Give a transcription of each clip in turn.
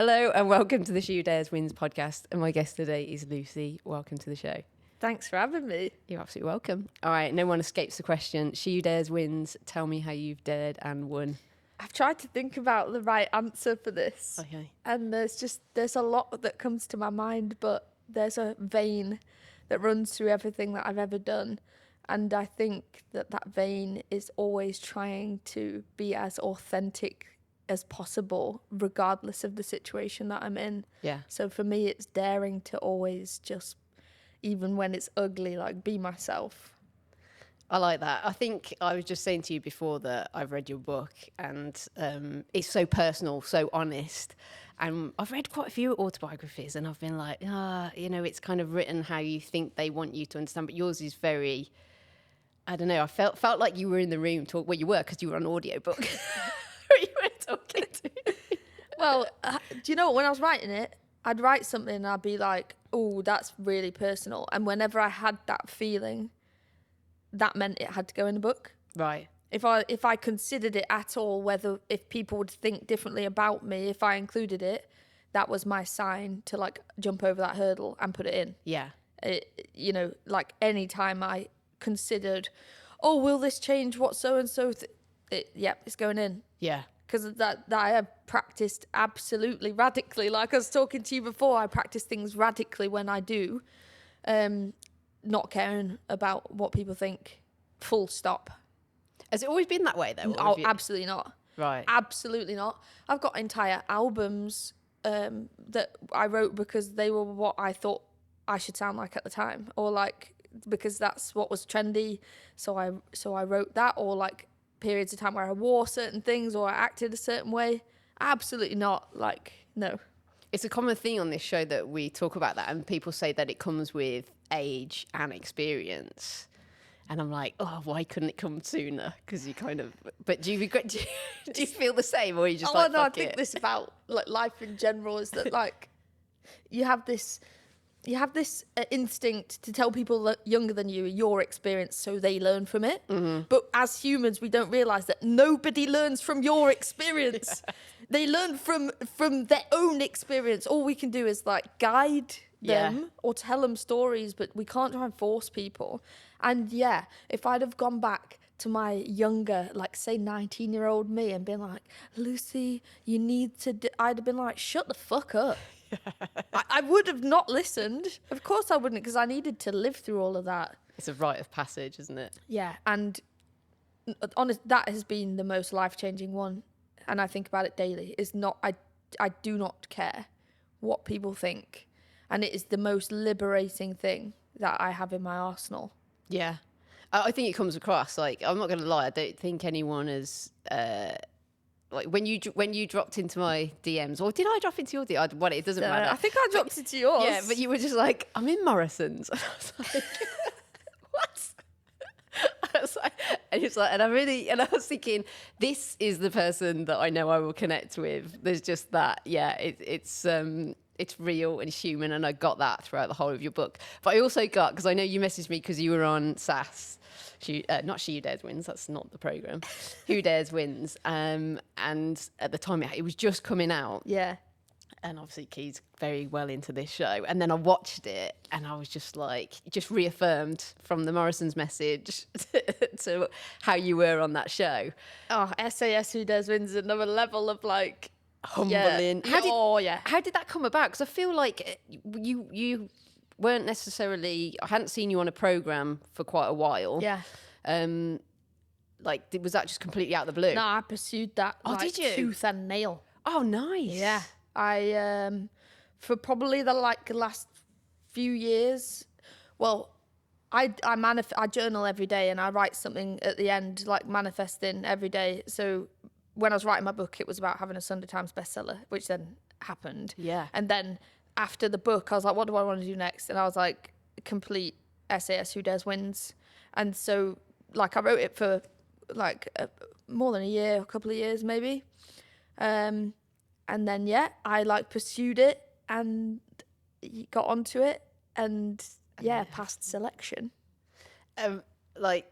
Hello and welcome to the She Who Dares Wins podcast. And my guest today is Lucy. Welcome to the show. Thanks for having me. You're absolutely welcome. All right, no one escapes the question. She Who Dares Wins. Tell me how you've dared and won. I've tried to think about the right answer for this. Okay. And there's a lot that comes to my mind, but there's a vein that runs through everything that I've ever done. And I think that vein is always trying to be as authentic as possible, regardless of the situation that I'm in. Yeah. So for me, it's daring to always just, even when it's ugly, like be myself. I like that. I think I was just saying to you before that I've read your book and it's so personal, so honest. And I've read quite a few autobiographies and I've been like, it's kind of written how you think they want you to understand. But yours is very, I don't know, I felt like you were in the room, you were because you were on audiobook. You were talking to me. Well, do you know what? When I was writing it, I'd write something and I'd be like, oh, that's really personal. And whenever I had that feeling, that meant it had to go in the book. Right. If I considered it at all, if people would think differently about me, if I included it, that was my sign to like jump over that hurdle and put it in. Yeah. Like any time I considered, oh, will this change what so-and-so, it's going in. Yeah. Because that I have practiced absolutely radically. Like I was talking to you before, I practice things radically when I do, not caring about what people think, full stop. Has it always been that way though? Oh, absolutely not. Right. Absolutely not. I've got entire albums that I wrote because they were what I thought I should sound like at the time, or like because that's what was trendy. So I wrote that, or like periods of time where I wore certain things or I acted a certain way. Absolutely not. Like, no. It's a common thing on this show that we talk about that, and people say that it comes with age and experience. And I'm like, oh, why couldn't it come sooner? Because you kind of, but do you regret, do you feel the same, or are you just like, no, I fuck think it? this about like life in general is that like you have this instinct to tell people that younger than you your experience so they learn from it. Mm-hmm. But as humans, we don't realize that nobody learns from your experience. Yeah. They learn from their own experience. All we can do is like guide them or tell them stories, but we can't try and force people. And yeah, if I'd have gone back to my younger, like say 19-year-old me and been like, Lucy, you need to I'd have been like, shut the fuck up. I would have not listened. Of course I wouldn't, because I needed to live through all of that. It's a rite of passage, isn't it? Yeah, and honest, that has been the most life-changing one, and I think about it daily. I do not care what people think, and it is the most liberating thing that I have in my arsenal. Yeah. I think it comes across, like, I'm not going to lie, I don't think anyone has... like when you dropped into my DMs, or did I drop into your DMs? Well, it doesn't matter. I think I dropped into yours. Yeah, but you were just like, I'm in Morrison's. And I was like, what? I was like, and it's like, and I was thinking, this is the person that I know I will connect with. There's just that, yeah. It's real and it's human, and I got that throughout the whole of your book. But I also got, because I know you messaged me because you were on SAS. Not She Who Dares Wins, that's not the programme. Who Dares Wins. And at the time it was just coming out. Yeah. And obviously Key's very well into this show. And then I watched it and I was just like, just reaffirmed from the Morrison's message to how you were on that show. Oh, SAS Who Dares Wins is another level of like... Humbling. Yeah. How did that come about? Because I feel like you weren't necessarily... I hadn't seen you on a programme for quite a while. Yeah. Like, was that just completely out of the blue? No, I pursued that did you? tooth and nail. Oh, nice. Yeah. I, for probably the last few years, well, I journal every day and I write something at the end, like manifesting every day. So when I was writing my book, it was about having a Sunday Times bestseller, which then happened. Yeah. And then after the book, I was like, what do I want to do next? And I was like, complete SAS Who Dares Wins. And so, like, I wrote it for like more than a year, a couple of years maybe. And then, yeah, I like pursued it and got onto it and passed selection. Like,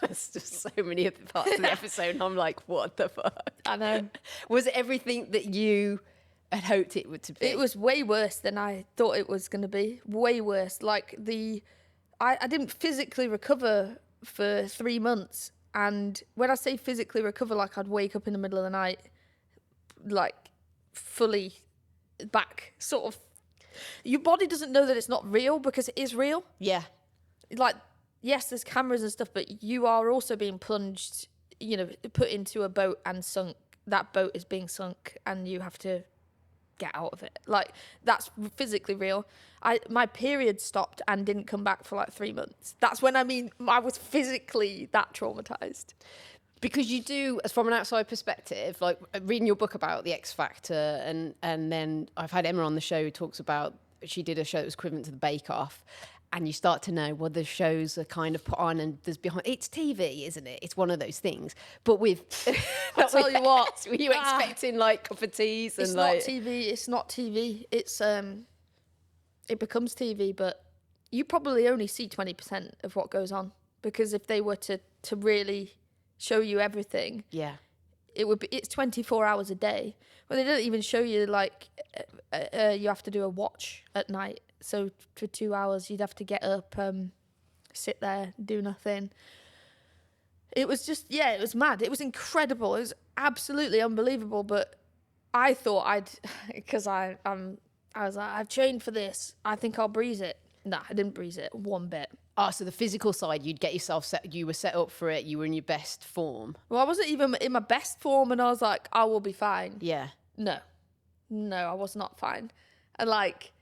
there's just so many of the parts of the episode and I'm like, what the fuck? I know. Was it everything that you had hoped it would to be. It was way worse than I thought it was going to be. Way worse. Like I didn't physically recover for 3 months. And when I say physically recover, like I'd wake up in the middle of the night, like fully back, sort of. Your body doesn't know that it's not real because it is real. Yeah. Like, yes, there's cameras and stuff, but you are also being plunged, put into a boat and sunk. That boat is being sunk and you have to get out of it. Like, that's physically real. My period stopped and didn't come back for like 3 months. That's when I was physically that traumatized. Because you do, as from an outside perspective, like reading your book about the X Factor, and then I've had Emma on the show who talks about, she did a show that was equivalent to the Bake Off, and you start to know, well, the shows are kind of put on and there's behind, it's TV, isn't it? It's one of those things. But with, I'll tell you what. were you expecting like cup of teas? And It's like... not TV. It's not TV. It's, it becomes TV, but you probably only see 20% of what goes on. Because if they were to really show you everything, yeah, it's 24 hours a day. Well, they don't even show you like you have to do a watch at night. So for 2 hours you'd have to get up, sit there, do nothing. It was just, it was mad. It was incredible. It was absolutely unbelievable. But I thought because I was like, I've trained for this, I think I'll breeze it. Nah, I didn't breeze it one bit. Oh, so the physical side, you'd get yourself set, you were set up for it, you were in your best form. Well, I wasn't even in my best form, and I was like, I will be fine. Yeah. No, I was not fine. And like,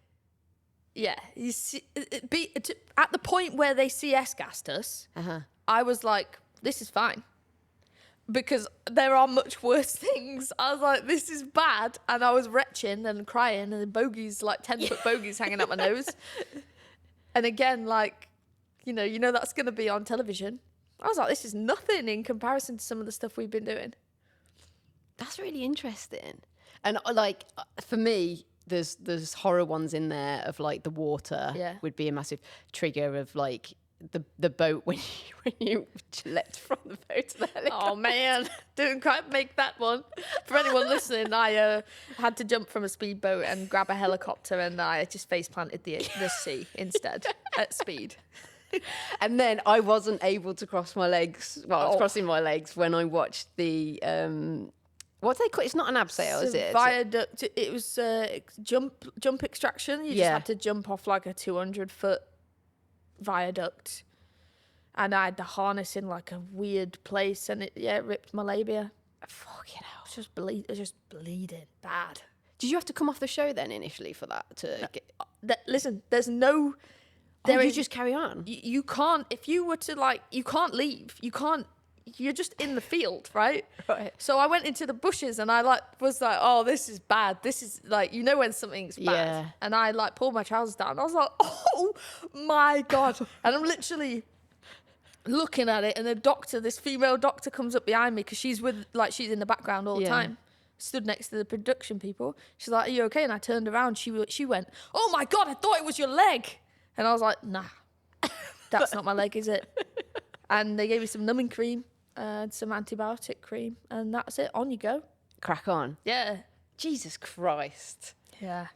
you see, at the point where they CS gassed us, I was like, this is fine. Because there are much worse things. I was like, this is bad. And I was retching and crying, and the bogies, like 10-foot bogies hanging out my nose. And again, like, you know that's going to be on television. I was like, this is nothing in comparison to some of the stuff we've been doing. That's really interesting. And like, for me, there's horror ones in there of like the water would be a massive trigger of like the boat when you leapt from the boat to the helicopter. Oh man, didn't quite make that one. For anyone listening, I had to jump from a speedboat and grab a helicopter, and I just face planted the sea instead at speed. And then I wasn't able to cross my legs. Well, I was crossing my legs when I watched the what's they call? It's not an abseil, is it? Viaduct. It was jump extraction. You just had to jump off like a 200-foot viaduct, and I had the harness in like a weird place, and it ripped my labia. Fucking hell! It was just bleeding bad. Did you have to come off the show then initially for that to get? Listen, there's no. You just carry on. You can't. If you were to like, you can't leave. You can't. You're just in the field, right? Right. So I went into the bushes, and I was like, oh, this is bad. This is like, when something's bad. Yeah. And I like pulled my trousers down. I was like, oh my God. And I'm literally looking at it, and this female doctor comes up behind me, because she's in the background all the time. Stood next to the production people. She's like, are you okay? And I turned around. She went, oh my God, I thought it was your leg. And I was like, nah, that's not my leg, is it? And they gave me some numbing cream and some antibiotic cream, and that's it. On you go. Crack on. Yeah. Jesus Christ. Yeah.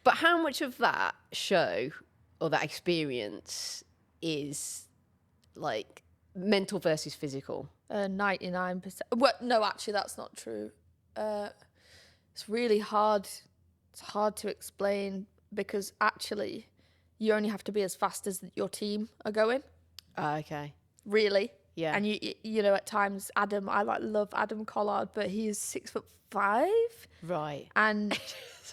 But how much of that show or that experience is like mental versus physical? 99%. Well, no, actually, that's not true. It's really hard. It's hard to explain, because actually, you only have to be as fast as your team are going. Okay. Really? Yeah. And you know, at times, Adam, I love Adam Collard, but he is 6'5". Right. And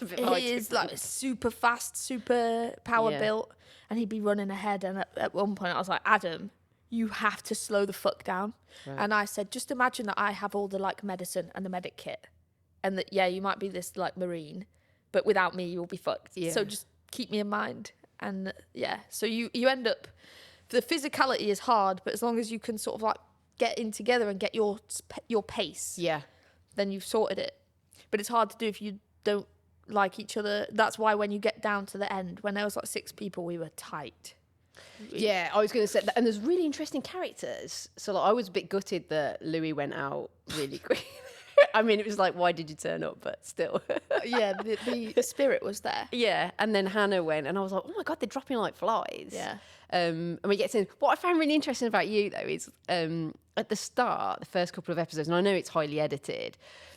he is like super fast, super power built, and he'd be running ahead. And at one point, I was like, Adam, you have to slow the fuck down. Right. And I said, just imagine that I have all the like medicine and the medic kit, and that you might be this like Marine, but without me, you'll be fucked. Yeah. So just keep me in mind. And so you end up, the physicality is hard, but as long as you can sort of like get in together and get your pace, then you've sorted it. But it's hard to do if you don't like each other. That's why when you get down to the end, when there was like 6 people, we were tight. Yeah, I was going to say that. And there's really interesting characters. So like, I was a bit gutted that Louis went out really quick. I mean, it was like, why did you turn up? But still. Yeah, the spirit was there. Yeah. And then Hannah went, and I was like, oh my God, they're dropping like flies. Yeah. And we get to what I found really interesting about you, though, is at the start, the first couple of episodes, and I know it's highly edited,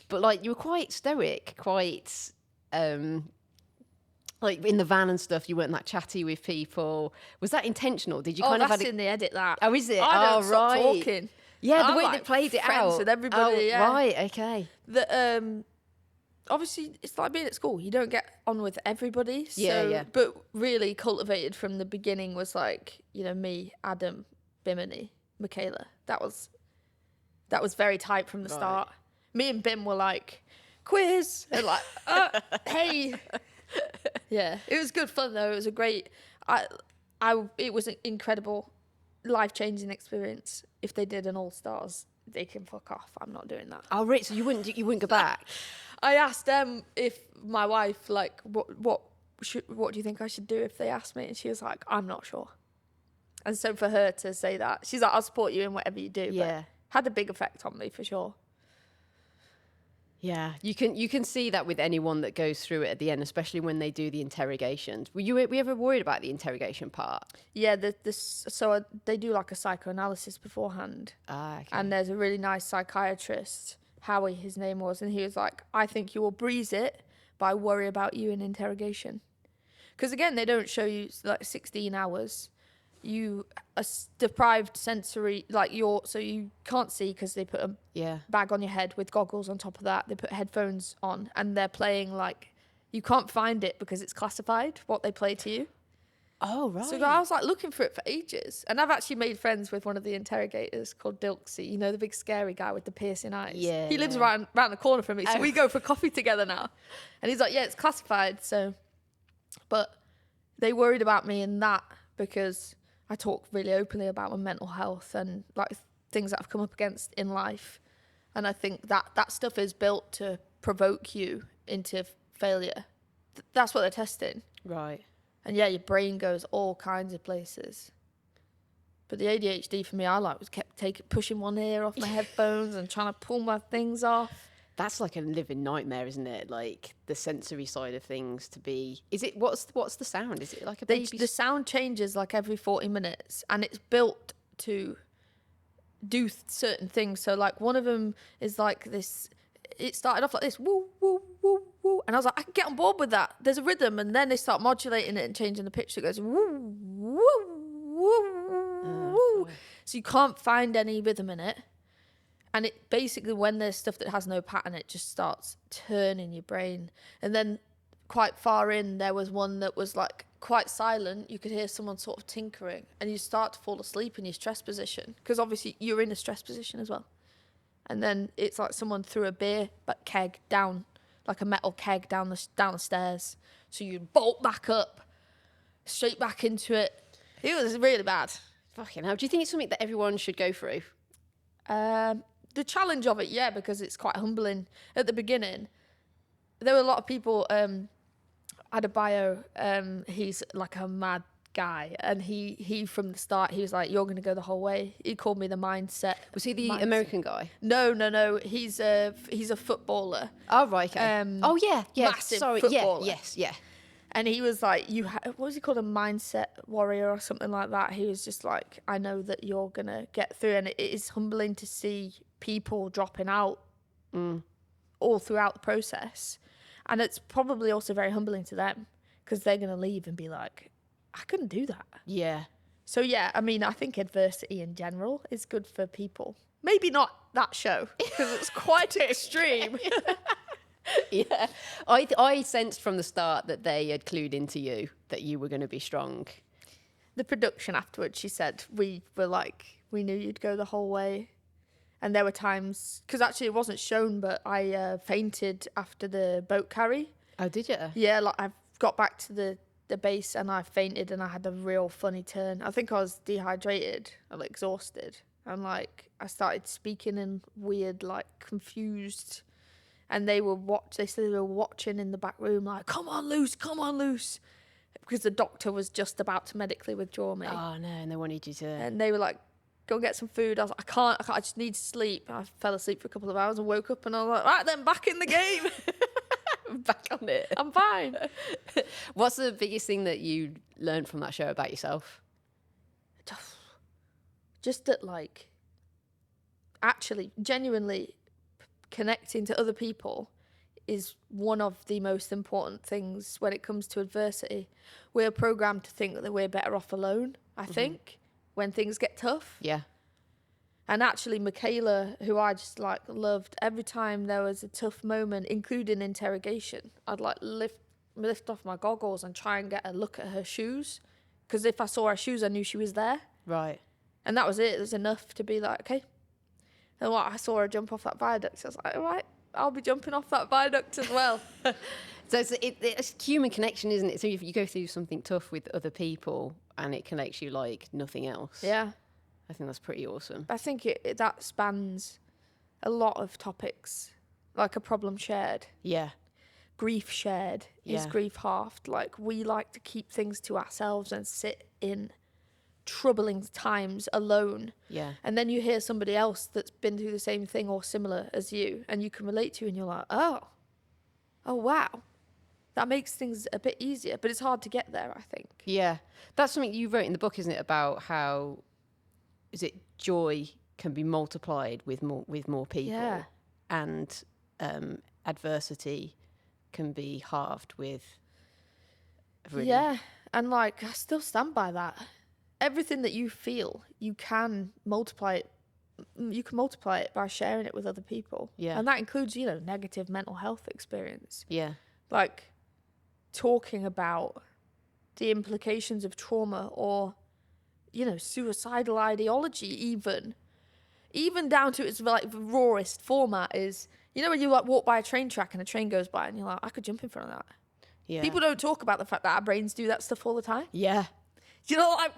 but like you were quite stoic, quite like in the van and stuff. You weren't that chatty with people. Was that intentional? Did you kind of that's had in the edit, that. Oh, is it? I don't stop right. talking. Yeah, the I'm way like they played it friends out. with everybody, yeah. Right, okay. Obviously, it's like being at school. You don't get on with everybody. Yeah, so, yeah. But really cultivated from the beginning was like, you know, me, Adam, Bimini, Michaela. That was very tight from the start. Me and Bim were like, quiz. And like, hey. Yeah, it was good fun though. It was a great, it was an incredible, life-changing experience. If they did an All-Stars, they can fuck off. I'm not doing that. Oh, right. So you wouldn't go back? I asked them if my wife, like, what do you think I should do if they asked me? And she was like, I'm not sure. And so for her to say that, she's like, I'll support you in whatever you do. Yeah. But had a big effect on me for sure. Yeah, you can see that with anyone that goes through it at the end, especially when they do the interrogations. Were you ever worried about the interrogation part? Yeah, so they do like a psychoanalysis beforehand. Okay. And there's a really nice psychiatrist, Howie, his name was, and he was like, I think you will breeze it, but I worry about you in interrogation. Because again, they don't show you like 16 hours. You are deprived sensory, so you can't see because they put a bag on your head with goggles on top of that. They put headphones on and they're playing like, you can't find it because it's classified, what they play to you. Oh, right. So I was like looking for it for ages. And I've actually made friends with one of the interrogators called Dilksy, you know, the big scary guy with the piercing eyes. Yeah. He lives around the corner from me. So we go for coffee together now. And he's like, yeah, it's classified. So, but they worried about me in that because I talk really openly about my mental health and like things that I've come up against in life. And I think that stuff is built to provoke you into failure. That's what they're testing. Right. And yeah, your brain goes all kinds of places. But the ADHD for me, was kept pushing one ear off my headphones and trying to pull my things off. That's like a living nightmare, isn't it? Like the sensory side of things to be. Is it what's the sound? Is it like a baby? The sound changes like every 40 minutes, and it's built to do certain things. So like one of them is like this. It started off like this, woo woo woo woo, and I was like, I can get on board with that. There's a rhythm, and then they start modulating it and changing the pitch. So it goes woo woo woo woo. So you can't find any rhythm in it. And it basically, when there's stuff that has no pattern, it just starts turning your brain. And then quite far in, there was one that was like quite silent. You could hear someone sort of tinkering and you start to fall asleep in your stress position. Because obviously you're in a stress position as well. And then it's like someone threw a beer keg down, like a metal keg down the stairs. So you'd bolt back up, straight back into it. It was really bad. Fucking hell. Do you think it's something that everyone should go through? The challenge of it, yeah, because it's quite humbling. At the beginning, there were a lot of people. Had a bio. He's like a mad guy, and he from the start, he was like, "You're going to go the whole way." He called me the mindset. Was he the American guy? No. He's a footballer. Oh right. Okay. Oh yeah. Massive Sorry. footballer. Yeah. And he was like, what was he called? A mindset warrior or something like that. He was just like, I know that you're going to get through. And it is humbling to see people dropping out all throughout the process. And it's probably also very humbling to them because they're going to leave and be like, I couldn't do that. Yeah. So, yeah, I mean, I think adversity in general is good for people. Maybe not that show because it's quite extreme. Yeah, I sensed from the start that they had clued into you, that you were going to be strong. The production afterwards, she said, we were like, we knew you'd go the whole way. And there were times, because actually it wasn't shown, but I fainted after the boat carry. Oh, did you? Yeah, like I got back to the base and I fainted and I had a real funny turn. I think I was dehydrated and exhausted. And like, I started speaking in weird, like confused. And they said they were watching in the back room, like, come on loose. Because the doctor was just about to medically withdraw me. Oh, no, and they wanted you to... And they were like, go and get some food. I was like, I can't, I just need to sleep. I fell asleep for a couple of hours and woke up and I was like, right then, back in the game. Back on it. I'm fine. What's the biggest thing that you learned from that show about yourself? Just that, like, actually, genuinely connecting to other people is one of the most important things when it comes to adversity. We're programmed to think that we're better off alone, I think, when things get tough. Yeah. And actually, Michaela, who I just like loved, every time there was a tough moment, including interrogation, I'd like lift off my goggles and try and get a look at her shoes. Because if I saw her shoes, I knew she was there. Right. And that was it. It was enough to be like, okay. And what I saw her jump off that viaduct. So I was like, all right, I'll be jumping off that viaduct as well. So it's human connection, isn't it? So if you go through something tough with other people and it connects you like nothing else. Yeah. I think that's pretty awesome. I think that spans a lot of topics, like a problem shared. Yeah. Grief shared is grief halved. Like, we like to keep things to ourselves and sit in troubling times alone. Yeah. And then you hear somebody else that's been through the same thing or similar as you, and you can relate to, and you're like, oh wow. That makes things a bit easier, but it's hard to get there, I think. Yeah. That's something you wrote in the book, isn't it, about how joy can be multiplied with more people, Yeah. and adversity can be halved with Yeah, and like, I still stand by that. Everything that you feel, you can multiply it. You can multiply it by sharing it with other people. Yeah. And that includes, negative mental health experience. Yeah. Like, talking about the implications of trauma or, suicidal ideology, even down to its like rawest format is, when you like walk by a train track and a train goes by and you're like, I could jump in front of that. Yeah. People don't talk about the fact that our brains do that stuff all the time. Yeah. Like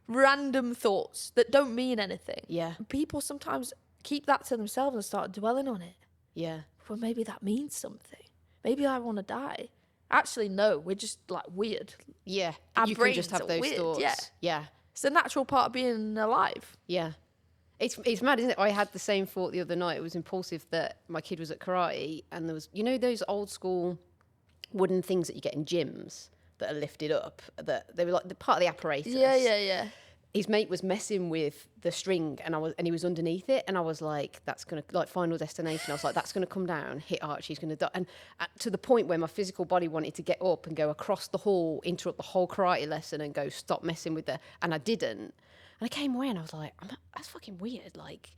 random thoughts that don't mean anything. Yeah. People sometimes keep that to themselves and start dwelling on it. Yeah. Well, maybe that means something. Maybe I want to die. Actually, no, we're just like weird. Yeah. Our You can just brains have are those weird, thoughts. yeah. Yeah. It's a natural part of being alive. Yeah. It's mad, isn't it? I had the same thought the other night. It was impulsive that my kid was at karate and there was, those old school wooden things that you get in gyms that are lifted up, that they were like the part of the apparatus. Yeah. His mate was messing with the string and he was underneath it, and I was like, that's going to, like, Final Destination. I was like, that's going to come down, hit Archie, he's going to die. And to the point where my physical body wanted to get up and go across the hall, interrupt the whole karate lesson and go, stop messing with and I didn't. And I came away and I was like, that's fucking weird. Like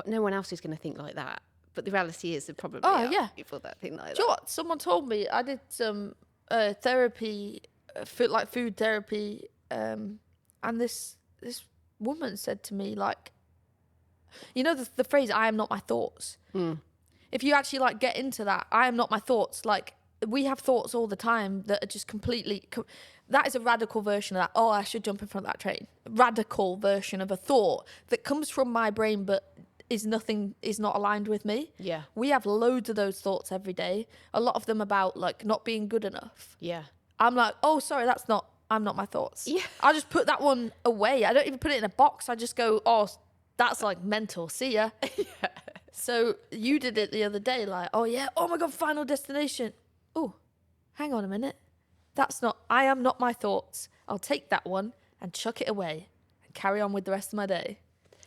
no one else is going to think like that. But the reality is there probably are people that think like that. Do you know what? Someone told me, I did some therapy, food therapy, and this woman said to me, like, the phrase, I am not my thoughts. If you actually like get into that, I am not my thoughts, like, we have thoughts all the time that are just completely, that is a radical version of that. Oh, I should jump in front of that train. Radical version of a thought that comes from my brain, but is not aligned with me. Yeah. We have loads of those thoughts every day. A lot of them about like not being good enough. Yeah. I'm like, oh, sorry, I'm not my thoughts. Yeah. I'll just put that one away. I don't even put it in a box. I just go, oh, that's like mental. See ya. Yeah. So you did it the other day, like, oh yeah, oh my God, Final Destination. Oh, hang on a minute. I am not my thoughts. I'll take that one and chuck it away and carry on with the rest of my day.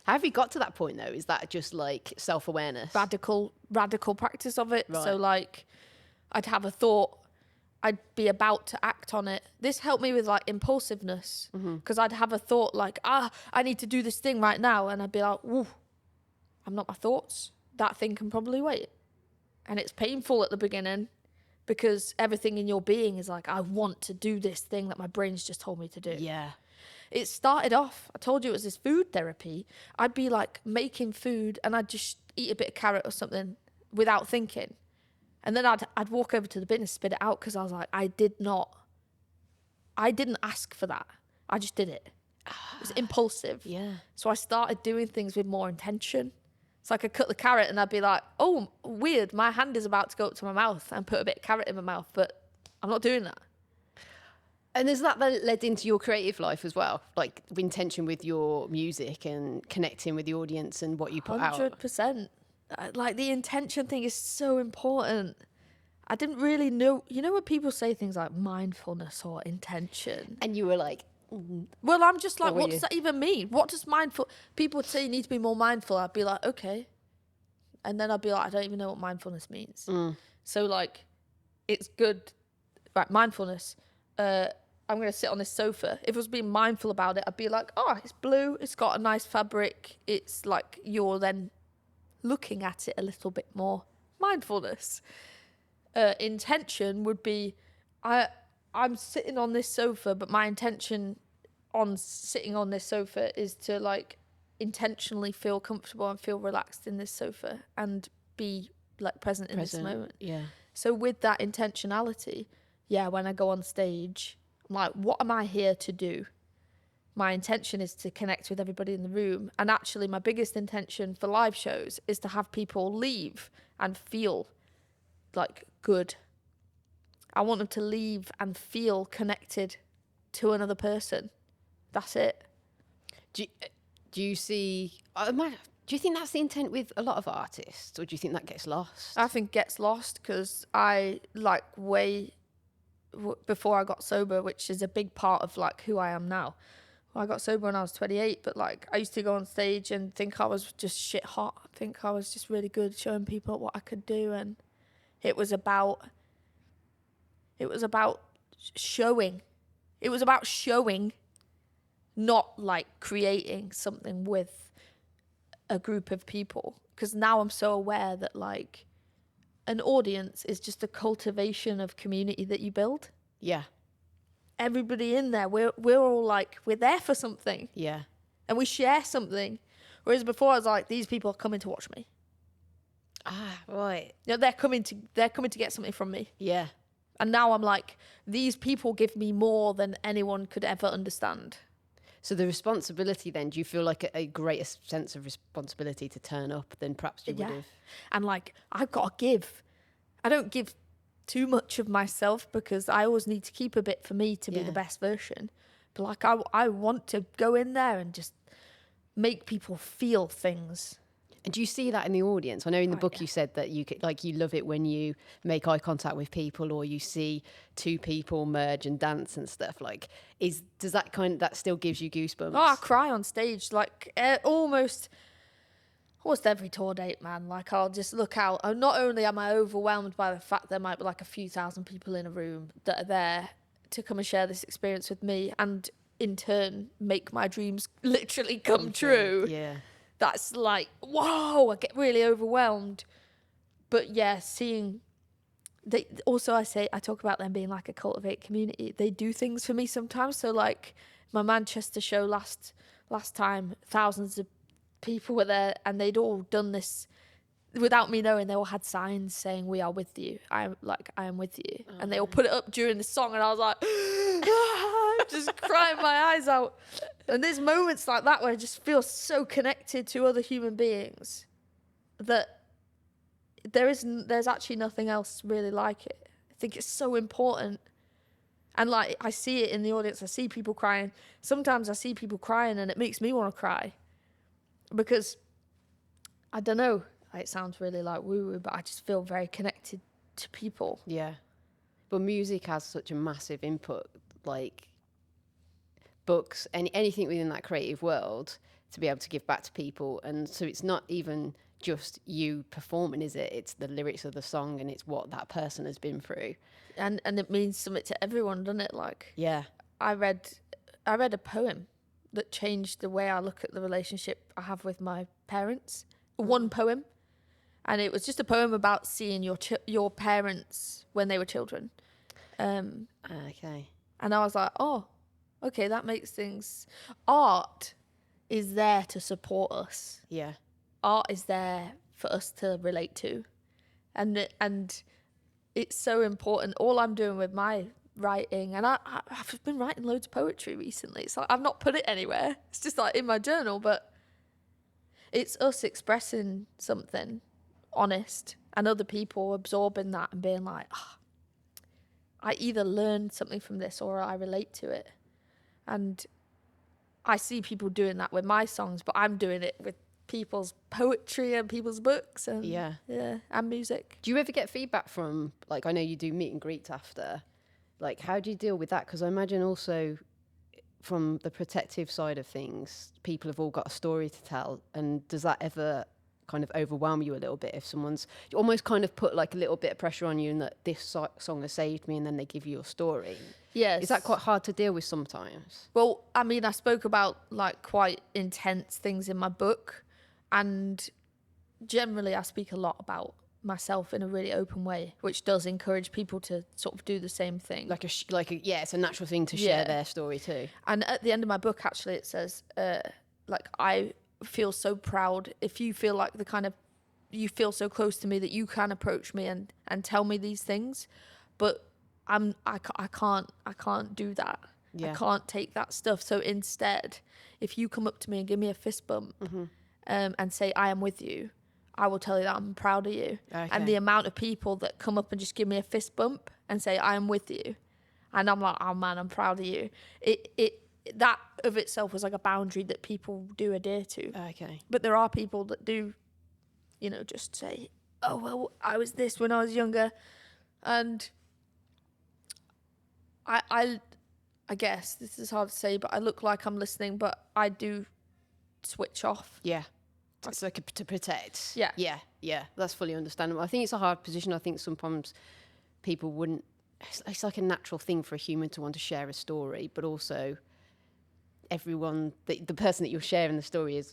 How have you got to that point though? Is that just like self-awareness? Radical practice of it. Right. So like, I'd have a thought, I'd be about to act on it. This helped me with like impulsiveness, because I'd have a thought like, I need to do this thing right now. And I'd be like, ooh, I'm not my thoughts. That thing can probably wait. And it's painful at the beginning because everything in your being is like, I want to do this thing that my brain's just told me to do. Yeah. It started off, I told you it was this food therapy. I'd be like making food and I'd just eat a bit of carrot or something without thinking. And then I'd walk over to the bin and spit it out because I was like, I didn't ask for that. I just did it. It was impulsive. Yeah. So I started doing things with more intention. So I could cut the carrot and I'd be like, oh, weird, my hand is about to go up to my mouth and put a bit of carrot in my mouth, but I'm not doing that. And has that then led into your creative life as well? Like intention with your music and connecting with the audience and what you put out? 100%. Like the intention thing is so important. I didn't really know, when people say things like mindfulness or intention. And you were like, Well, I'm just like, What were what you? does that even mean? What does mindful? People would say you need to be more mindful. I'd be like, okay. And then I'd be like, I don't even know what mindfulness means. So like, it's good. Right, mindfulness. I'm going to sit on this sofa. If I was being mindful about it, I'd be like, oh, it's blue. It's got a nice fabric. It's like you're then looking at it a little bit more. Mindfulness. Intention would be, I'm sitting on this sofa, but my intention on sitting on this sofa is to like intentionally feel comfortable and feel relaxed in this sofa and be like present in this moment. Yeah. So with that intentionality, when I go on stage, I'm like, what am I here to do? My intention is to connect with everybody in the room. And actually my biggest intention for live shows is to have people leave and feel like good. I want them to leave and feel connected to another person. That's it. Do you see? Do you think that's the intent with a lot of artists, or do you think that gets lost? I think gets lost because I like before I got sober, which is a big part of like who I am now. Well, I got sober when I was 28, but like I used to go on stage and think I was just shit hot. I think I was just really good showing people what I could do, and it was about showing. It was about showing, not like creating something with a group of people. Because now I'm so aware that like an audience is just a cultivation of community that you build. Yeah. Everybody in there, we're all like, we're there for something. Yeah. And we share something. Whereas before I was like, these people are coming to watch me. Ah, right. They're coming to get something from me. Yeah. And now I'm like, these people give me more than anyone could ever understand. So the responsibility then, do you feel like a greater sense of responsibility to turn up than perhaps you would have? And like, I've got to give. I don't give too much of myself because I always need to keep a bit for me to be the best version. But like, I want to go in there and just make people feel things. And do you see that in the audience? I know in the book you said that you love it when you make eye contact with people or you see two people merge and dance and stuff. Like, does that still gives you goosebumps? Oh, I cry on stage like almost every tour date, man. Like I'll just look out. And not only am I overwhelmed by the fact there might be like a few thousand people in a room that are there to come and share this experience with me, and in turn make my dreams literally come true. Yeah. That's like, whoa, I get really overwhelmed. But yeah, seeing they also, I talk about them being like a cultivate community. They do things for me sometimes. So like my Manchester show last time, thousands of people were there and they'd all done this without me knowing. They all had signs saying, "We are with you. I am with you." Oh, and they all put it up during the song and I was like, just crying my eyes out. And there's moments like that where I just feel so connected to other human beings that there's actually nothing else really like it. I think it's so important. And like, I see it in the audience. I see people crying. Sometimes I see people crying and it makes me want to cry because I don't know. It sounds really like woo-woo, but I just feel very connected to people. Yeah. But music has such a massive input, like books and anything within that creative world, to be able to give back to people. And so it's not even just you performing, is it? It's the lyrics of the song and it's what that person has been through. And it means something to everyone, doesn't it? Like, yeah. I read a poem that changed the way I look at the relationship I have with my parents. One poem. And it was just a poem about seeing your parents when they were children. Okay. And I was like, oh, okay, that makes things... Art is there to support us. Yeah. Art is there for us to relate to. And it's so important. All I'm doing with my writing, and I've been writing loads of poetry recently. It's like I've not put it anywhere. It's just like in my journal, but it's us expressing something honest and other people absorbing that and being like, I either learn something from this or I relate to it. And I see people doing that with my songs, but I'm doing it with people's poetry and people's books and and music. Do you ever get feedback from, like, I know you do meet and greets after, like, how do you deal with that? Because I imagine also from the protective side of things, people have all got a story to tell, and does that ever kind of overwhelm you a little bit if someone's almost kind of put like a little bit of pressure on you and that this song has saved me, and then they give you your story? Yes. Is that quite hard to deal with sometimes? Well, I mean, I spoke about like quite intense things in my book, and generally I speak a lot about myself in a really open way, which does encourage people to sort of do the same thing. It's a natural thing to share their story too. And at the end of my book, actually, it says, like, I feel so proud if you feel like the kind of, you feel so close to me that you can approach me and tell me these things, but I can't do that. I can't take that stuff. So instead, if you come up to me and give me a fist bump and say, I am with you, I will tell you that I'm proud of you. Okay. And the amount of people that come up and just give me a fist bump and say, I am with you, and I'm like, oh man, I'm proud of you. That of itself was like a boundary that people do adhere to. Okay. But there are people that do, just say, oh, well, I was this when I was younger. And I guess this is hard to say, but I look like I'm listening, but I do switch off. Yeah. It's like to protect. Yeah. Yeah. That's fully understandable. I think it's a hard position. I think sometimes people wouldn't, it's like a natural thing for a human to want to share a story, but also everyone, the person that you're sharing the story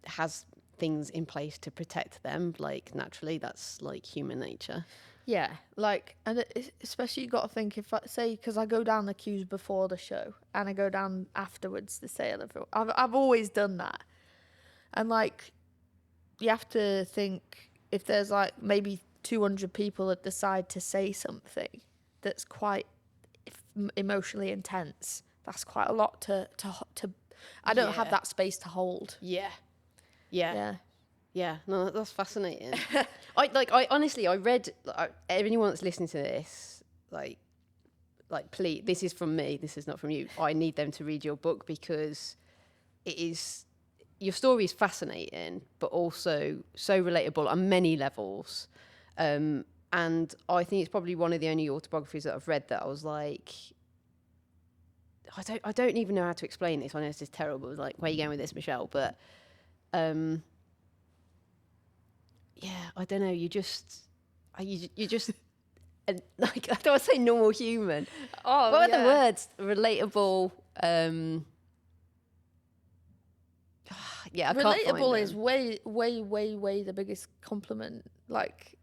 has things in place to protect them. Like, naturally, that's like human nature. Yeah, like, and especially you got to think, if I say, because I go down the queues before the show and I go down afterwards to say hello. I've always done that. And like, you have to think, if there's like maybe 200 people that decide to say something that's quite emotionally intense, that's quite a lot to I don't have that space to hold. Yeah. No, that's fascinating. I honestly, I read, anyone that's listening to this, like please, this is from me, this is not from you. I need them to read your book, because your story is fascinating, but also so relatable on many levels. And I think it's probably one of the only autobiographies that I've read that I was like, I don't even know how to explain this. I know this is terrible. Like, where are you going with this, Michelle? But I don't know. You just, and like, I don't want to say normal human. Oh, what are the words? Relatable. I can't find relatable them. is way the biggest compliment. Like,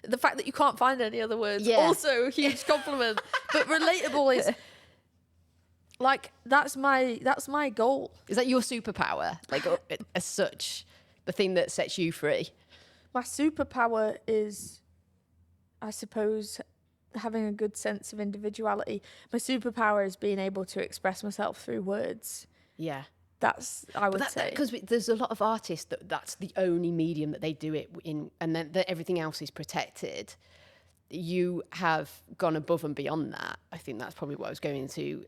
the fact that you can't find any other words, also a huge compliment. But relatable is like, that's my goal. Is that your superpower? Like, as such, the thing that sets you free? My superpower is, I suppose, having a good sense of individuality. My superpower is being able to express myself through words. Yeah. That's, I would say. Because there's a lot of artists that's the only medium that they do it in, and then everything else is protected. You have gone above and beyond that. I think that's probably what I was going to,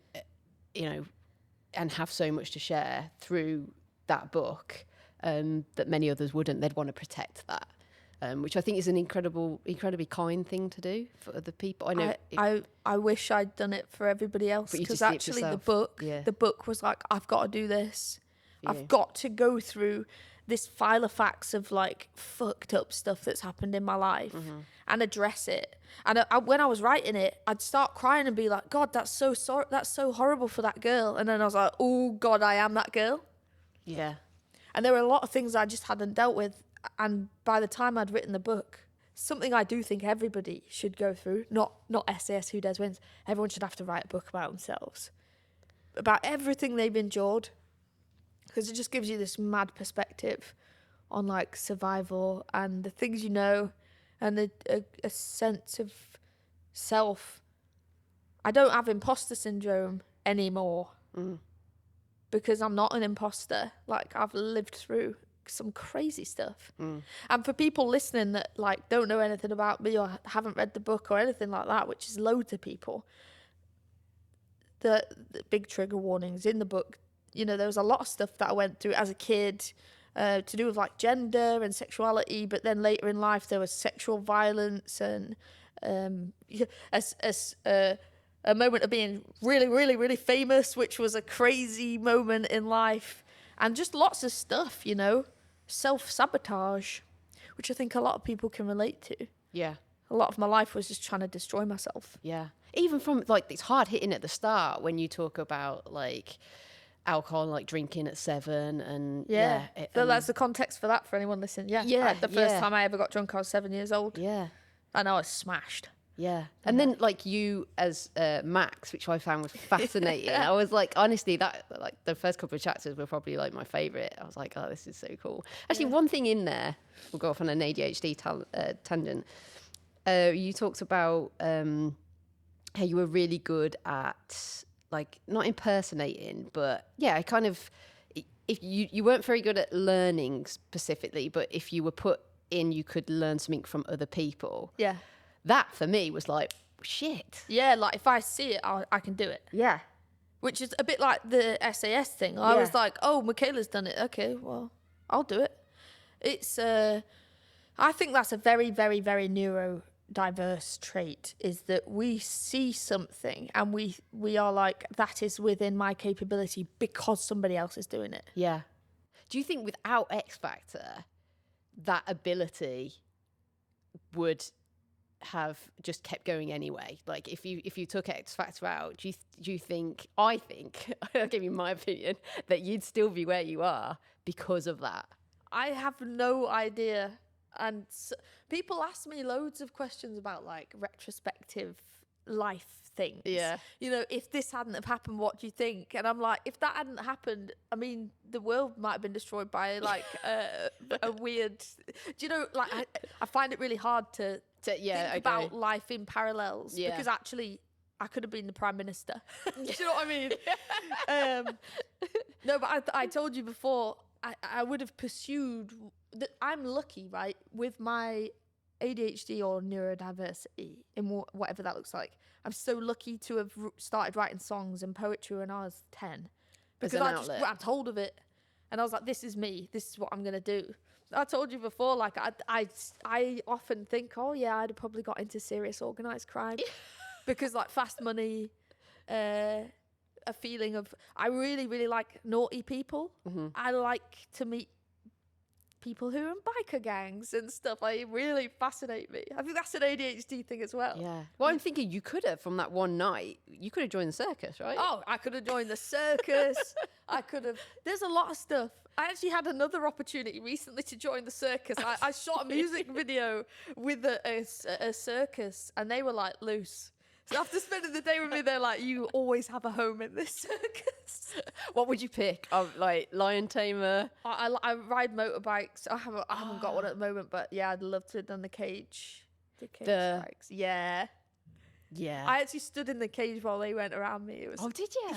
and have so much to share through that book, that many others wouldn't. They'd want to protect that, which I think is an incredibly kind thing to do for other people. I know. I wish I'd done it for everybody else, because actually the book was like, I've got to do this. I've got to go through this file of facts of like fucked up stuff that's happened in my life and address it. And when I was writing it, I'd start crying and be like, God, that's so sorry. That's so horrible for that girl. And then I was like, oh God, I am that girl. Yeah. And there were a lot of things I just hadn't dealt with. And by the time I'd written the book, something I do think everybody should go through, not SAS Who Dares Wins, everyone should have to write a book about themselves, about everything they've endured, because it just gives you this mad perspective on like survival and the things and a sense of self. I don't have imposter syndrome anymore because I'm not an imposter. Like, I've lived through some crazy stuff. And for people listening that like don't know anything about me or haven't read the book or anything like that, which is loads of people, the big trigger warnings in the book, you know, there was a lot of stuff that I went through as a kid to do with like gender and sexuality, but then later in life there was sexual violence and a moment of being really, really, really famous, which was a crazy moment in life, and just lots of stuff, you know, self-sabotage, which I think a lot of people can relate to. Yeah. A lot of my life was just trying to destroy myself. Yeah. Even from like, it's hard hitting at the start when you talk about like alcohol, like drinking at 7 and So that's the context for that for anyone listening. Yeah. The first time I ever got drunk, I was 7 years old. Yeah. And I was smashed. Yeah. And then like you as Max, which I found was fascinating. I was like, honestly, that like the first couple of chapters were probably like my favorite. I was like, oh, this is so cool. Actually, one thing in there, we'll go off on an ADHD tangent. You talked about how you were really good at like not impersonating, but kind of, if you weren't very good at learning specifically, but if you were put in, you could learn something from other people. Yeah. That for me was like, shit. Yeah, like if I see it, I can do it. Yeah. Which is a bit like the SAS thing. I was like, oh, Michaela's done it. Okay, well, I'll do it. It's, I think that's a very, very, very neurodiverse trait, is that we see something and we are like, that is within my capability because somebody else is doing it. Yeah. Do you think without X Factor, that ability would have just kept going anyway? Like if you took X Factor out, do you think, I think, I'll give you my opinion, that you'd still be where you are because of that? I have no idea. And people ask me loads of questions about like retrospective life things. Yeah. You know, if this hadn't have happened, what do you think? And I'm like, if that hadn't happened, I mean, the world might have been destroyed by like a weird, do you know, like I find it really hard to think about life in parallels, because actually I could have been the Prime Minister. Do you know what I mean? No, but I told you before, I would have pursued that. I'm lucky, right, with my ADHD or neurodiversity, in whatever that looks like. I'm so lucky to have started writing songs and poetry when I was 10, because I just grabbed hold of it and I was like, this is me, this is what I'm gonna do. I told you before, like I often think, oh yeah, I'd have probably got into serious organised crime because like fast money, a feeling of, I really, really like naughty people. Mm-hmm. I like to meet people who are in biker gangs and stuff. They really fascinate me. I think that's an ADHD thing as well. Yeah. Well, I'm thinking you could have, from that one night, you could have joined the circus, right? Oh, I could have joined the circus. I could have. There's a lot of stuff. I actually had another opportunity recently to join the circus. I shot a music video with a circus, and they were like loose. So after spending the day with me, they're like, you always have a home in this circus. What would you pick? Like lion tamer? I ride motorbikes. I haven't got one at the moment, but yeah, I'd love to have done the cage. The cage bikes. Yeah. Yeah. I actually stood in the cage while they went around me. It was. Oh, did you?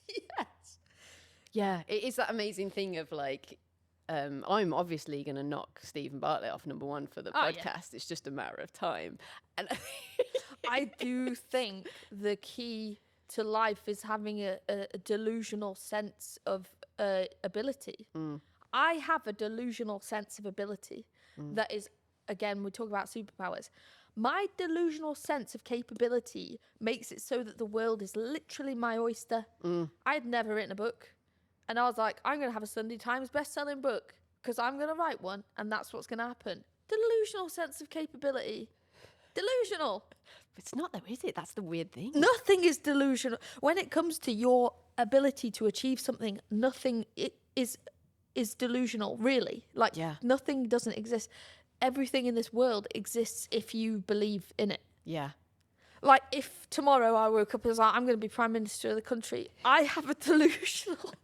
Yes. Yeah, it is that amazing thing of like, I'm obviously going to knock Stephen Bartlett off #1 for the podcast. Yeah. It's just a matter of time. And I do think the key to life is having a delusional sense of ability. Mm. I have a delusional sense of ability that is, again, we talk about superpowers. My delusional sense of capability makes it so that the world is literally my oyster. Mm. I had never written a book. And I was like, I'm going to have a Sunday Times best-selling book because I'm going to write one, and that's what's going to happen. Delusional sense of capability. Delusional. It's not though, is it? That's the weird thing. Nothing is delusional. When it comes to your ability to achieve something, nothing is delusional, really. Like, nothing doesn't exist. Everything in this world exists if you believe in it. Yeah. Like, if tomorrow I woke up and was like, I'm going to be Prime Minister of the country, I have a delusional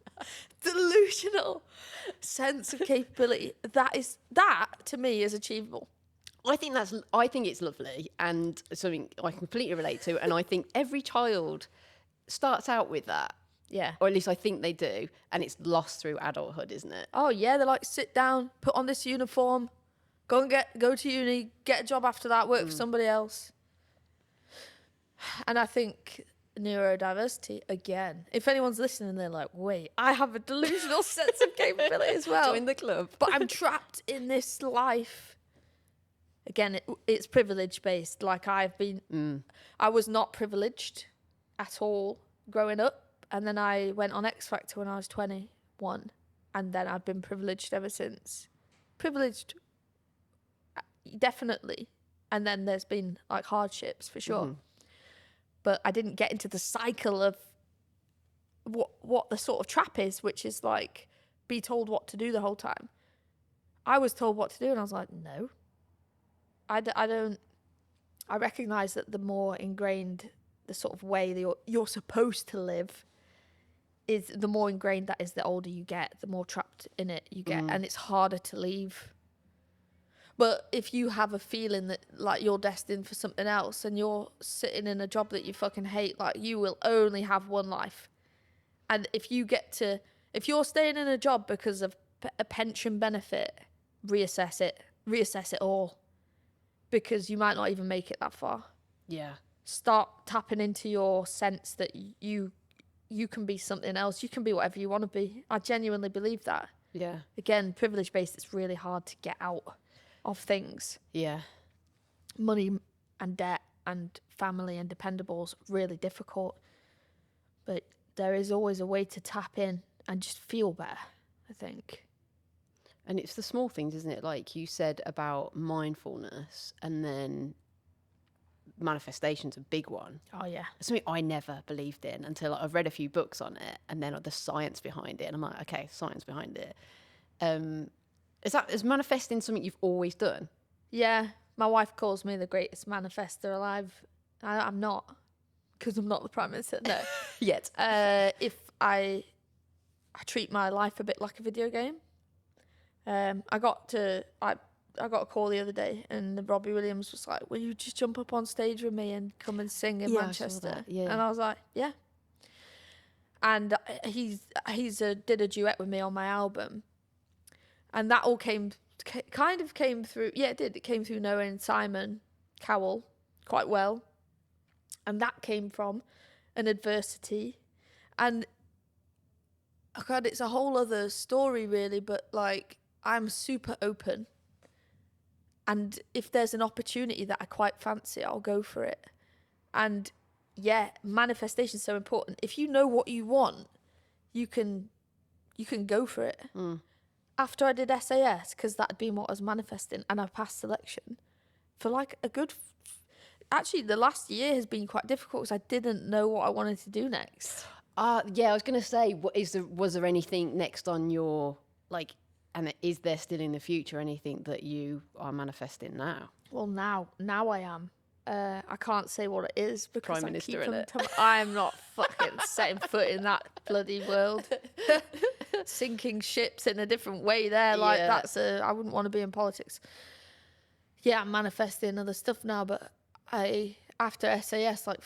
sense of capability. That to me is achievable. I think it's lovely and something I completely relate to. And I think every child starts out with that. Yeah. Or at least I think they do. And it's lost through adulthood, isn't it? Oh yeah, they're like, sit down, put on this uniform, go to uni, get a job after that, work for somebody else. And I think neurodiversity, again, if anyone's listening, they're like, wait, I have a delusional sense of capability as well. Join the club. But I'm trapped in this life. Again, it's privilege based. Like I was not privileged at all growing up. And then I went on X Factor when I was 21. And then I've been privileged ever since. Privileged, definitely. And then there's been like hardships for sure. But I didn't get into the cycle of what the sort of trap is, which is like be told what to do the whole time. I was told what to do and I was like, no. I don't. I recognise that the more ingrained the sort of way that you're supposed to live is, the more ingrained that is, the older you get, the more trapped in it you get, and it's harder to leave. But if you have a feeling that like you're destined for something else and you're sitting in a job that you fucking hate, like you will only have one life. And if you're staying in a job because of a pension benefit, reassess it all, because you might not even make it that far. Yeah. Start tapping into your sense that you can be something else. You can be whatever you want to be. I genuinely believe that. Yeah. Again, privilege based, it's really hard to get out of things. Yeah. Money and debt and family and dependables, really difficult. But there is always a way to tap in and just feel better, I think. And it's the small things, isn't it? Like you said about mindfulness, and then manifestation's a big one. Oh yeah. It's something I never believed in until I've read a few books on it, and then the science behind it. And I'm like, okay, science behind it. Is manifesting something you've always done? Yeah. My wife calls me the greatest manifester alive. I'm not, because I'm not the Prime Minister. No. Yet. If I treat my life a bit like a video game. I got a call the other day, and Robbie Williams was like, will you just jump up on stage with me and come and sing in Manchester? Yeah. And I was like, yeah. And he's did a duet with me on my album, and that all came through. Yeah, it did. It came through knowing Simon Cowell quite well, and that came from an adversity. And oh God, it's a whole other story really, but like, I'm super open, and if there's an opportunity that I quite fancy, I'll go for it. And yeah, manifestation is so important. If you know what you want, you can go for it. After I did SAS, because that had been what I was manifesting, and I passed selection for like a good actually the last year has been quite difficult because I didn't know what I wanted to do next. Yeah, I was going to say, was there anything next on your, like, and is there still in the future anything that you are manifesting now? Well, now I am. I can't say what it is because Prime Minister, innit? I'm not fucking setting foot in that bloody world. Sinking ships in a different way there. Like, I wouldn't want to be in politics. Yeah, I'm manifesting other stuff now, but after SAS, like,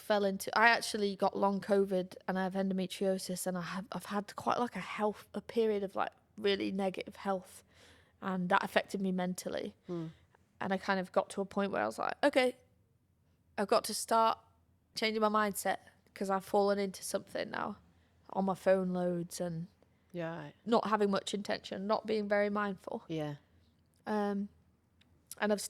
I actually got long COVID and I have endometriosis, and I've had quite like a period of like really negative health, and that affected me mentally. And I kind of got to a point where I was like, okay, I've got to start changing my mindset, because I've fallen into something now, on my phone loads and not having much intention, not being very mindful. And I've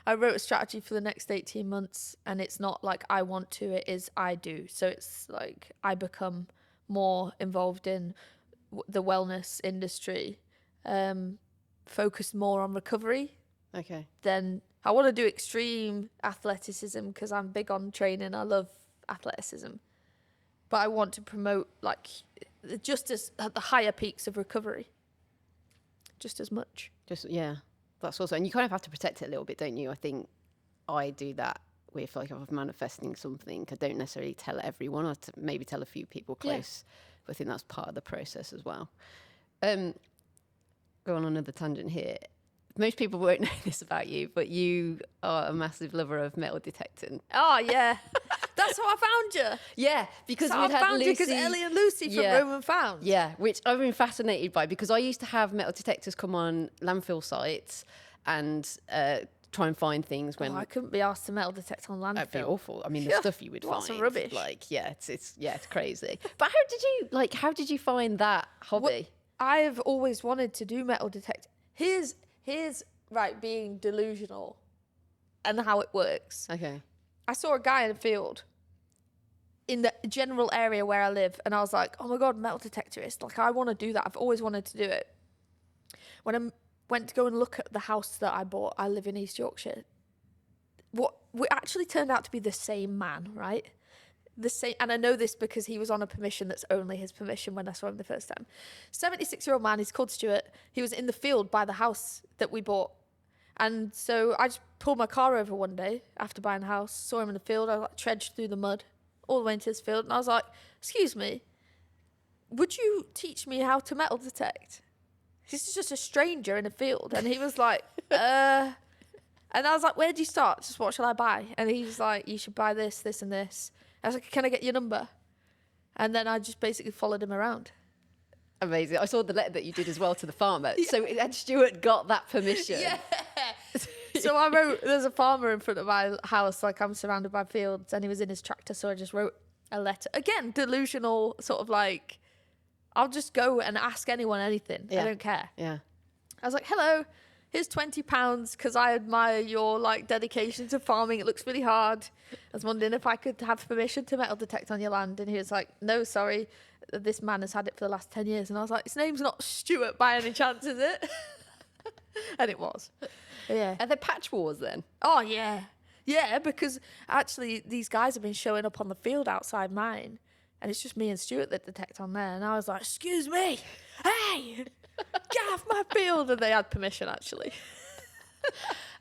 I wrote a strategy for the next 18 months, and it's not like I want to, it is I do. So it's like I become more involved in the wellness industry, focused more on recovery. Okay. Then I want to do extreme athleticism because I'm big on training. I love athleticism. But I want to promote like just as at the higher peaks of recovery. Just as much. That's also, and you kind of have to protect it a little bit, don't you? I think I do that with, like, if I'm manifesting something, I don't necessarily tell everyone, or maybe tell a few people close. But I think that's part of the process as well. Go on another tangent here. most people won't know this about you, but you are a massive lover of metal detecting. Oh, yeah. That's how I found you. Yeah, because So we'd I had found you Lucy. because Ellie and Lucy from Yeah. Roman Found. Yeah, which I've been fascinated by because I used to have metal detectors come on landfill sites and try and find things when I couldn't be asked to metal detect on landfill. that'd be awful. I mean, the Yeah, stuff you would lots find, of rubbish. like, it's crazy. But how did you find that hobby? I have always wanted to do metal detect. Here's right, being delusional and how it works. Okay. I saw a guy in a field in the general area where I live, and I was like, oh my God, metal detectorist. Like, I want to do that. I've always wanted to do it. When I went to go and look at the house that I bought, I live in East Yorkshire. What we actually turned out to be the same man, right? The same, and I know this because he was on a permission that's only his permission when I saw him the first time. 76-year-old man, he's called Stuart. He was in the field by the house that we bought. And so I just pulled my car over one day after buying the house, saw him in the field. I like trudged through the mud all the way into his field. And I was like, excuse me, would you teach me how to metal detect? He's just a stranger in a field. And he was like, And I was like, where do you start? Just what shall I buy? And he's like, you should buy this, this, and this. I was like, can I get your number? And then I just basically followed him around. Amazing. I saw the letter that you did as well to the farmer. Yeah. So and Stuart got that permission. Yeah. So I wrote, there's a farmer in front of my house, like I'm surrounded by fields, and he was in his tractor, so I just wrote a letter. Again, delusional, sort of like, I'll just go and ask anyone anything. Yeah. I don't care. Yeah. I was like, hello, here's £20 because I admire your like dedication to farming. It looks really hard. I was wondering if I could have permission to metal detect on your land. And he was like, no, sorry. This man has had it for the last 10 years. And I was like, his name's not Stuart by any chance, is it? And it was. Yeah. Are there patch wars then? Oh, yeah. Yeah, because actually these guys have been showing up on the field outside mine. And it's just me and Stuart that detect on there. And I was like, excuse me. Hey, get off my field. And they had permission, actually.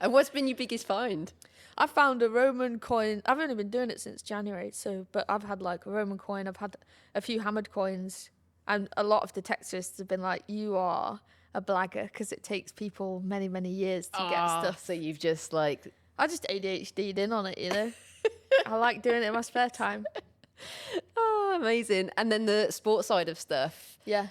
And what's been your biggest find? I found a Roman coin. I've only been doing it since January, but I've had like a Roman coin. I've had a few hammered coins, and a lot of detectorists have been like, "You are a blagger," because it takes people many, many years to get stuff. So you've just like I just ADHD'd in on it, you know. I like doing it in my spare time. oh, amazing. And then the sports side of stuff. Yeah.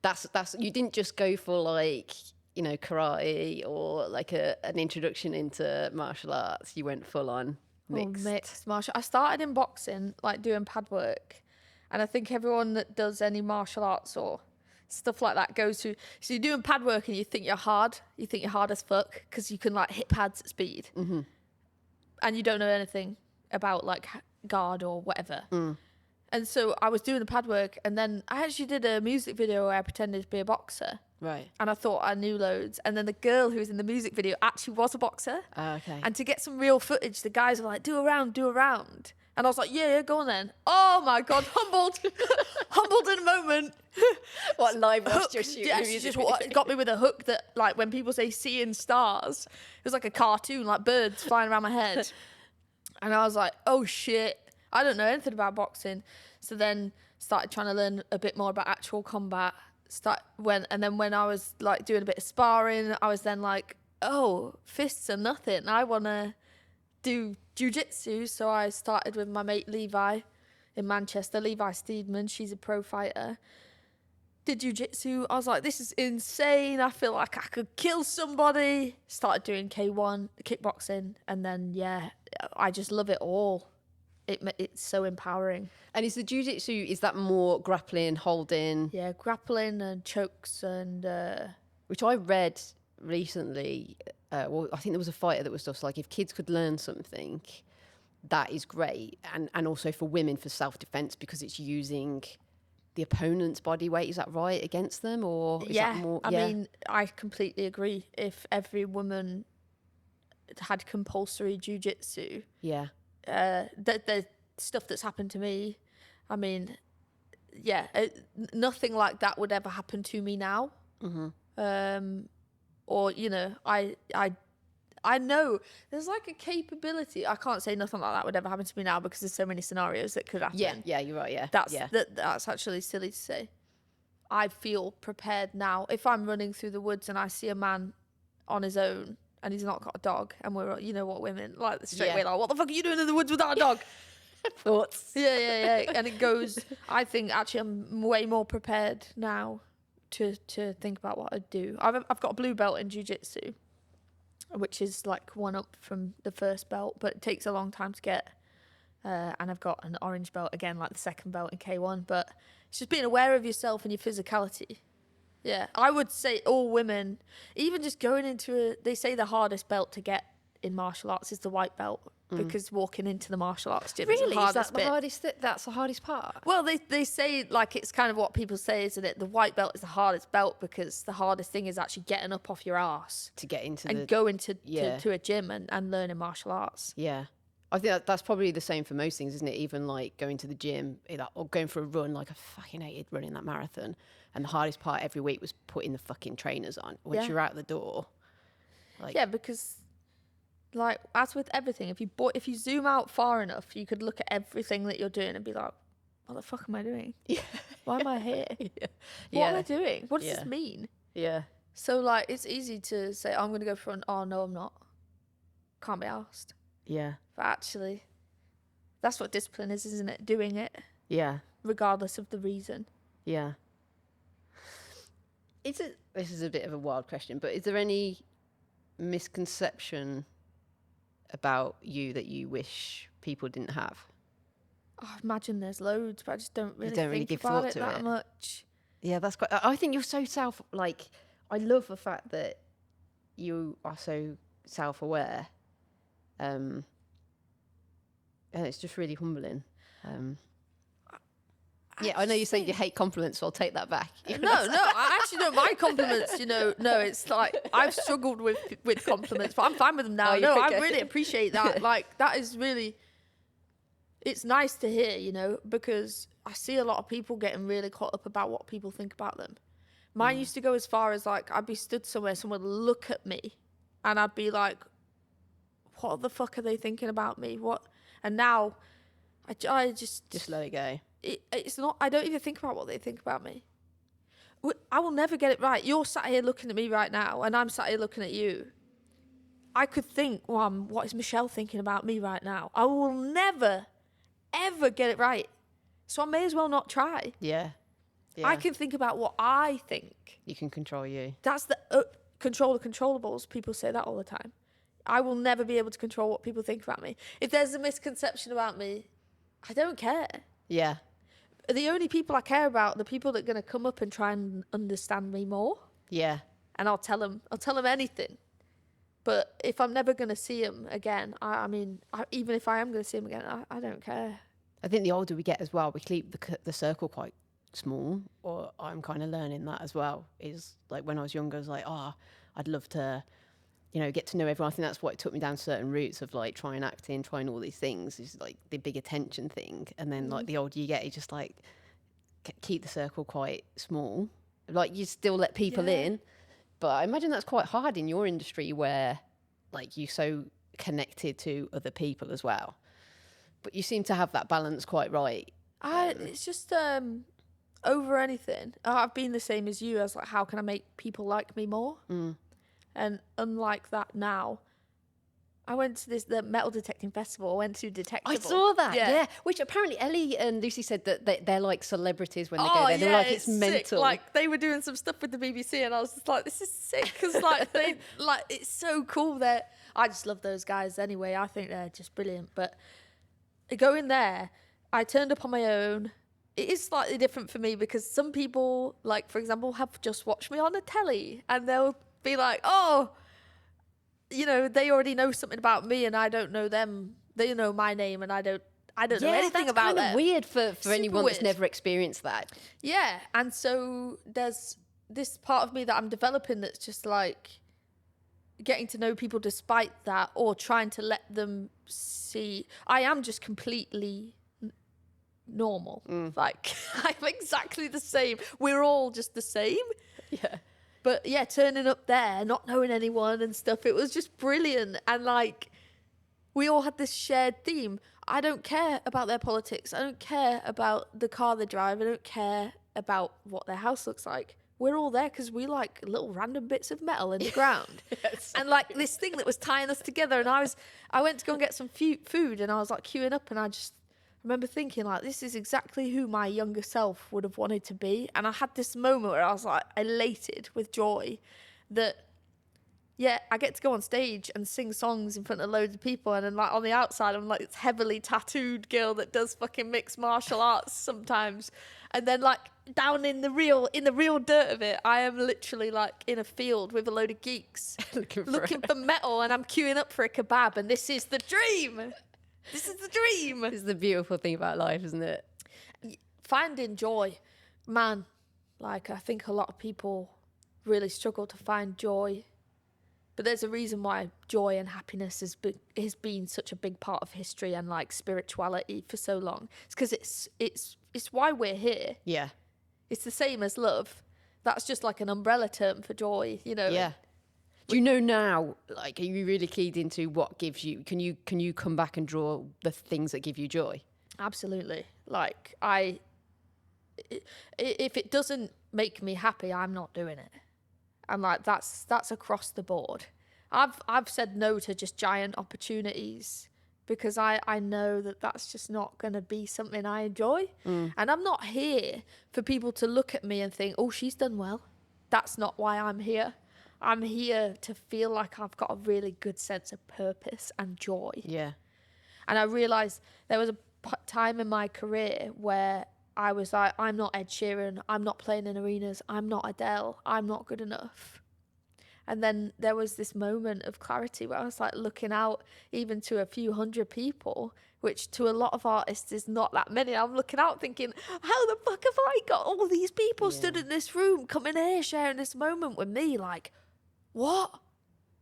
That's you didn't just go for like, you know, karate or like an introduction into martial arts. You went full on mixed. Oh, mixed martial. I started in boxing, like doing pad work. And I think everyone that does any martial arts or stuff like that goes through. So you're doing pad work and you think you're hard. You think you're hard as fuck because you can like hit pads at speed. Mm-hmm. And you don't know anything about like guard or whatever. Mm. And so I was doing the pad work, and then I actually did a music video where I pretended to be a boxer. Right. And I thought I knew loads. And then the girl who was in the music video actually was a boxer. Okay. And to get some real footage, the guys were like, do a round. And I was like, yeah, go on then. Oh my God, humbled. Humbled in a moment. What, live whilst you're shooting Yeah, a she music just video? got me with a hook that, like, when people say seeing stars, it was like a cartoon, like birds flying around my head. And I was like, oh shit, I don't know anything about boxing. So then started trying to learn a bit more about actual combat. And then when I was like doing a bit of sparring, I was then like, oh, fists are nothing. I want to do jiu-jitsu. So I started with my mate Levi in Manchester, Levi Steedman. She's a pro fighter. Did jiu-jitsu. I was like, this is insane. I feel like I could kill somebody. Started doing K1, kickboxing. And then, yeah, I just love it all. It's so empowering. And is the jiu-jitsu, is that more grappling, holding? Yeah, grappling and chokes and... Which I read recently, well, I think there was a fighter that was just like, if kids could learn something, that is great. And also for women for self-defense, because it's using the opponent's body weight, is that right, against them? Or is that more... I mean, I completely agree. If every woman had compulsory jiu-jitsu... Yeah. The stuff that's happened to me, I mean, yeah, nothing like that would ever happen to me now. Mm-hmm. Or, you know, I know there's like a capability. I can't say nothing like that would ever happen to me now because there's so many scenarios that could happen. Yeah, you're right. Yeah, that's actually silly to say. I feel prepared now. If I'm running through the woods and I see a man on his own and he's not got a dog, and we're, you know what women like, straight Yeah. away like, what the fuck are you doing in the woods without a dog? Thoughts? Yeah. And it goes, I think actually I'm way more prepared now to think about what I'd do. I've got a blue belt in jiu-jitsu, which is like one up from the first belt, but it takes a long time to get. And I've got an orange belt again, like the second belt in K1. But it's just being aware of yourself and your physicality. Yeah, I would say all women, even just going into they say the hardest belt to get in martial arts is the white belt, because walking into the martial arts gym is the Really? Is hardest that the bit. hardest? That's the hardest part? Well, they say, like, it's kind of what people say, isn't it? The white belt is the hardest belt because the hardest thing is actually getting up off your ass To get into and going to a gym and learning martial arts. Yeah. I think that's probably the same for most things, isn't it? Even like going to the gym or going for a run. Like I fucking hated running that marathon. And the hardest part every week was putting the fucking trainers on. Once you're out the door. Like, yeah, because like as with everything, if you zoom out far enough, you could look at everything that you're doing and be like, what the fuck am I doing? Yeah. Why am I here? What am I doing? What does this mean? Yeah. So like it's easy to say, I'm going to go for an, oh no, I'm not. Can't be asked. Yeah. But actually, that's what discipline is, isn't it? Doing it. Yeah. Regardless of the reason. Yeah. This is a bit of a wild question, but is there any misconception about you that you wish people didn't have? Oh, I imagine there's loads, but I just don't really think give about thought it to that it. much. Yeah, that's quite. I think you're so I love the fact that you are so self-aware, and it's just really humbling. Yeah, I know you say you hate compliments, so I'll take that back. No, I actually don't mind compliments. No, it's like I've struggled with compliments, but I'm fine with them now. Oh, I okay. really appreciate that. Like that is really, it's nice to hear, because I see a lot of people getting really caught up about what people think about them. Mine used to go as far as like I'd be stood somewhere, someone would look at me, and I'd be like, "What the fuck are they thinking about me? What?" And now, I just let it go. It's not. I don't even think about what they think about me. I will never get it right. You're sat here looking at me right now, and I'm sat here looking at you. I could think, well, what is Michelle thinking about me right now? I will never, ever get it right. So I may as well not try. Yeah. I can think about what I think. You can control you. That's the control the controllables. People say that all the time. I will never be able to control what people think about me. If there's a misconception about me, I don't care. Yeah. The only people I care about are the people that are going to come up and try and understand me more. Yeah. And I'll tell them anything. But if I'm never going to see them again, I mean, even if I am going to see them again, I don't care. I think the older we get as well, we keep the circle quite small, or I'm kind of learning that as well. Is like when I was younger, I was like, I'd love to, get to know everyone. I think that's what took me down certain routes of like trying acting, trying all these things, is like the big attention thing. And then like the older you get, you just like keep the circle quite small. Like you still let people in, but I imagine that's quite hard in your industry where like you're so connected to other people as well. But you seem to have that balance quite right. It's just over anything. I've been the same as you, as like, how can I make people like me more? And unlike that now, I went to the metal detecting festival. I went to Detectable. I saw that, yeah. Which apparently Ellie and Lucy said that they're like celebrities when they go there. They're like, it's mental. Sick. Like they were doing some stuff with the BBC, and I was just like, this is sick, because like it's so cool. I just love those guys anyway. I think they're just brilliant. But going there, I turned up on my own. It is slightly different for me because some people, like for example, have just watched me on a telly, and they'll be like, oh, they already know something about me and I don't know them. They know my name and I don't know anything about them. That's kind of weird for anyone that's weird. never experienced that. Yeah, and so there's this part of me that I'm developing that's just like getting to know people despite that, or trying to let them see I am just completely normal. Like I'm exactly the same. We're all just the same. Yeah. But yeah, turning up there, not knowing anyone and stuff, it was just brilliant. And like, we all had this shared theme. I don't care about their politics. I don't care about the car they drive. I don't care about what their house looks like. we're all there because we like little random bits of metal in the ground. Yes. And like this thing that was tying us together. And I went to go and get some food, and I was like queuing up, and I just remember thinking like, this is exactly who my younger self would have wanted to be. And I had this moment where I was like elated with joy that, yeah, I get to go on stage and sing songs in front of loads of people, and then like on the outside I'm like this heavily tattooed girl that does fucking mixed martial arts sometimes, and then like down in the real dirt of it, I am literally like in a field with a load of geeks looking for metal, and I'm queuing up for a kebab, and this is the dream. This is the dream. This is the beautiful thing about life, isn't it? Finding joy, man. Like, I think a lot of people really struggle to find joy. But there's a reason why joy and happiness has been such a big part of history and like spirituality for so long. It's because it's why we're here. Yeah. It's the same as love. That's just like an umbrella term for joy, you know. Yeah. Do you know now, like, are you really keyed into what gives you, can you come back and draw the things that give you joy? Absolutely. Like, if it doesn't make me happy, I'm not doing it. And like that's across the board. I've said no to just giant opportunities because I know that that's just not going to be something I enjoy. And I'm not here for people to look at me and think, oh, she's done well. That's not why I'm here. I'm here to feel like I've got a really good sense of purpose and joy. Yeah. And I realised there was a time in my career where I was like, I'm not Ed Sheeran, I'm not playing in arenas, I'm not Adele, I'm not good enough. And then there was this moment of clarity where I was like looking out even to a few hundred people, which to a lot of artists is not that many. I'm looking out thinking, how the fuck have I got all these people stood in this room, coming here, sharing this moment with me? Like, what?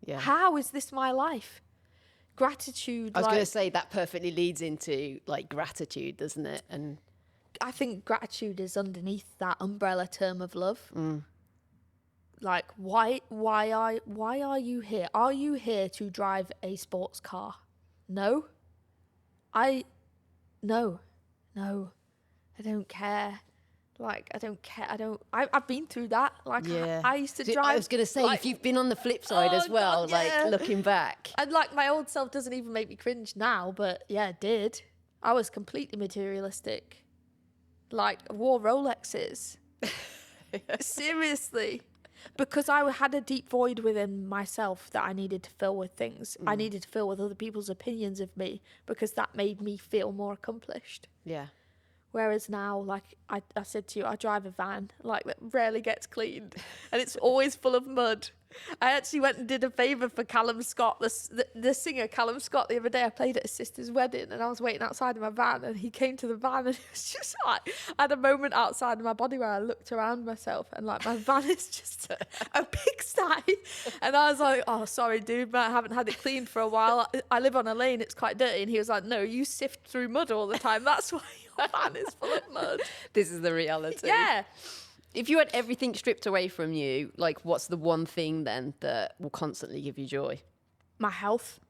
Yeah. How is this my life? Gratitude. I was going to say that perfectly leads into like gratitude, doesn't it? And I think gratitude is underneath that umbrella term of love. Like, why are you here? Are you here to drive a sports car? No. No. I don't care. Like, I don't care. I've been through that. Like, yeah. I used to So drive. I was going to say, like, if you've been on the flip side as well, God, yeah. like looking back. And like my old self doesn't even make me cringe now, but yeah, it did. I was completely materialistic. Like, wore Rolexes. Seriously. Because I had a deep void within myself that I needed to fill with things. I needed to fill with other people's opinions of me because that made me feel more accomplished. Yeah. Whereas now, like I said to you, I drive a van like that rarely gets cleaned and it's always full of mud. I actually went and did a favour for Callum Scott, the singer Callum Scott, the other day. I played at his sister's wedding and I was waiting outside of my van and he came to the van and it was just like, I had a moment outside of my body where I looked around myself and like my van is just a pigsty. And I was like, oh, sorry, dude, but I haven't had it cleaned for a while. I live on a lane, it's quite dirty. And he was like, no, you sift through mud all the time. That's why your van is full of mud. This is the reality. Yeah. If you had everything stripped away from you, like what's the one thing then that will constantly give you joy? My health.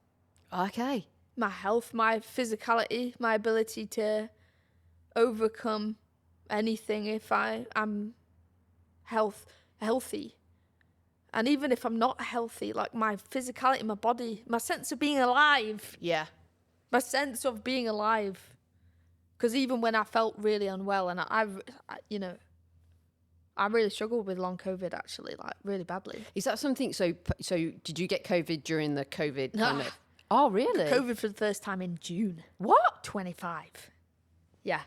Okay. My health, my physicality, my ability to overcome anything if I am healthy. And even if I'm not healthy, like my physicality, my body, my sense of being alive. Yeah. My sense of being alive. Because even when I felt really unwell and I really struggled with long COVID, actually, like really badly. Is that something? So did you get COVID during the COVID kind of? Oh, really? COVID for the first time in June. What? 25. Yeah.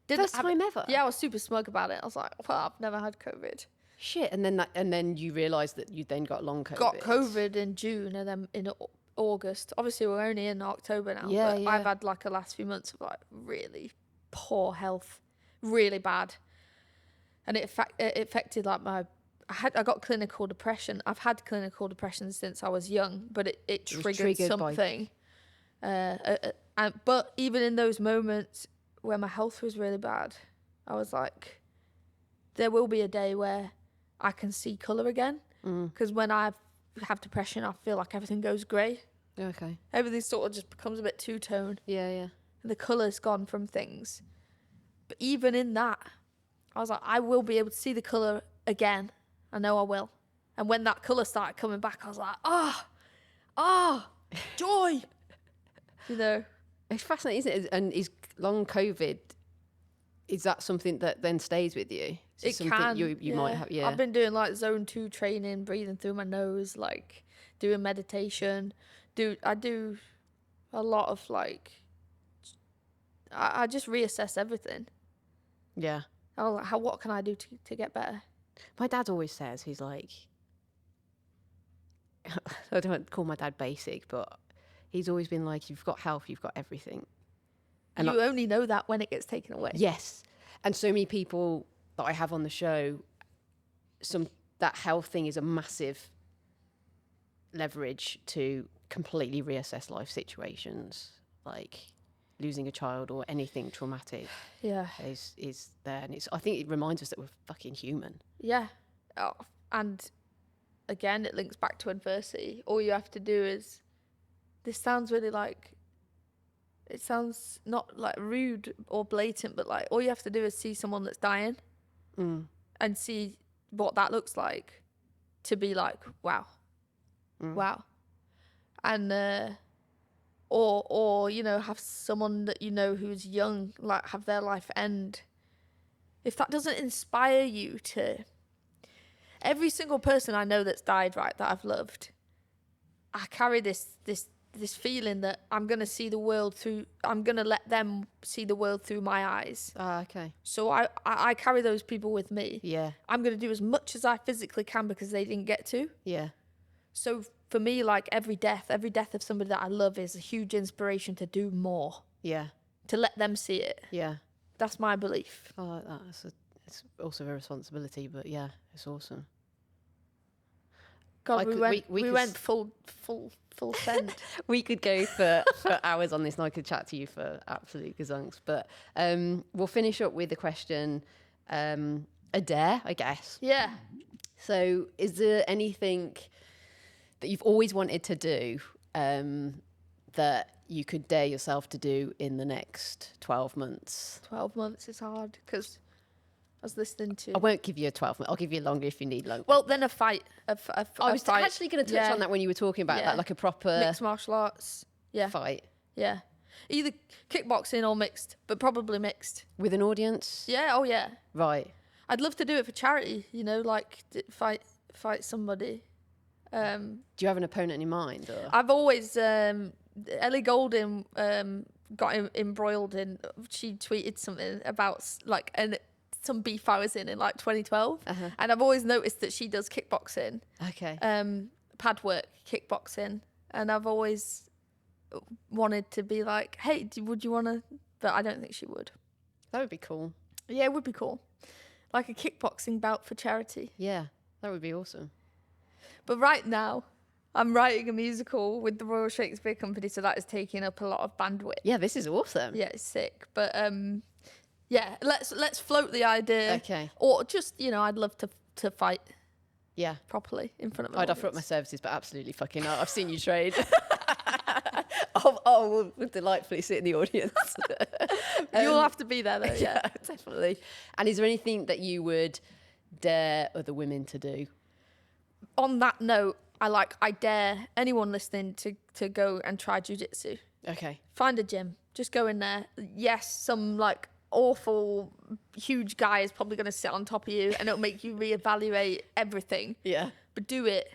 First time ever? Yeah, I was super smug about it. I was like, well, I've never had COVID. Shit. And then you realised that you then got long COVID. Got COVID in June and then in August. Obviously, we're only in October now. Yeah, but yeah. I've had like the last few months of like really poor health. Really bad. And it affected like I got clinical depression. I've had clinical depression since I was young, but it triggered something. But even in those moments where my health was really bad, I was like, there will be a day where I can see colour again. Because when I have depression, I feel like everything goes grey. Okay. Everything sort of just becomes a bit two-tone. Yeah, yeah. And the colour's gone from things. But even in that, I was like, I will be able to see the colour again. I know I will. And when that colour started coming back, I was like, joy. You know. It's fascinating, isn't it? And is long COVID, is that something that then stays with you? Is It something can. you might have, yeah. I've been doing like zone 2 training, breathing through my nose, like doing meditation. I do a lot of like, I just reassess everything. Yeah. What can I do to get better? My dad always says, he's like, I don't call my dad basic, but he's always been like, you've got health, you've got everything. And you only know that when it gets taken away. Yes. And so many people that I have on the show, that health thing is a massive leverage to completely reassess life situations, like losing a child or anything traumatic. Yeah. Is there. And I think it reminds us that we're fucking human. Yeah. Oh, and again, it links back to adversity. All you have to do is, this sounds really like, it sounds not like rude or blatant, but like all you have to do is see someone that's dying and see what that looks like to be like, wow. And or you know, have someone that you know who's young like have their life end. If that doesn't inspire you to, every single person I know that's died, right, that I've loved, I carry this feeling that I'm going to see the world through, I'm going to let them see the world through my eyes. Okay. So I carry those people with me. Yeah. I'm going to do as much as I physically can because they didn't get to. Yeah. So for me, like every death of somebody that I love is a huge inspiration to do more. Yeah. To let them see it. Yeah. That's my belief. I like that. It's also a responsibility, but yeah, it's awesome. God, we went full send. We could go for hours on this, and I could chat to you for absolute gazunks. But we'll finish up with a question, a dare, I guess. Yeah. So, is there anything that you've always wanted to do that you could dare yourself to do in the next 12 months? 12 months is hard because I was listening to... I won't give you a 12 month. I'll give you longer if you need longer. Well, then a fight. I was actually going to touch on that when you were talking about that, like a proper... Mixed martial arts. Yeah. Fight. Yeah. Either kickboxing or mixed, but probably mixed. With an audience? Yeah, oh yeah. Right. I'd love to do it for charity, you know, like fight somebody. Do you have an opponent in your mind? Or? I've always... Ellie Goulding got embroiled in... She tweeted something about, like... some beef I was in like 2012. And I've always noticed that she does kickboxing. Okay. Pad work, kickboxing. And I've always wanted to be like, hey, would you want to... But I don't think she would. That would be cool. Yeah, it would be cool. Like a kickboxing bout for charity. Yeah, that would be awesome. But right now, I'm writing a musical with the Royal Shakespeare Company, so that is taking up a lot of bandwidth. Yeah, this is awesome. Yeah, it's sick. But yeah, let's float the idea. Okay. Or just, you know, I'd love to fight. Yeah. Properly in front of an I'd audience. offer up my services, but absolutely fucking not. I've seen you trade. We'll delightfully sit in the audience. You'll have to be there though. Yeah, definitely. And is there anything that you would dare other women to do? On that note, I dare anyone listening to go and try jiu-jitsu. Okay. Find a gym. Just go in there. Yes, some like awful huge guy is probably going to sit on top of you and it'll make you reevaluate everything. Yeah. But do it.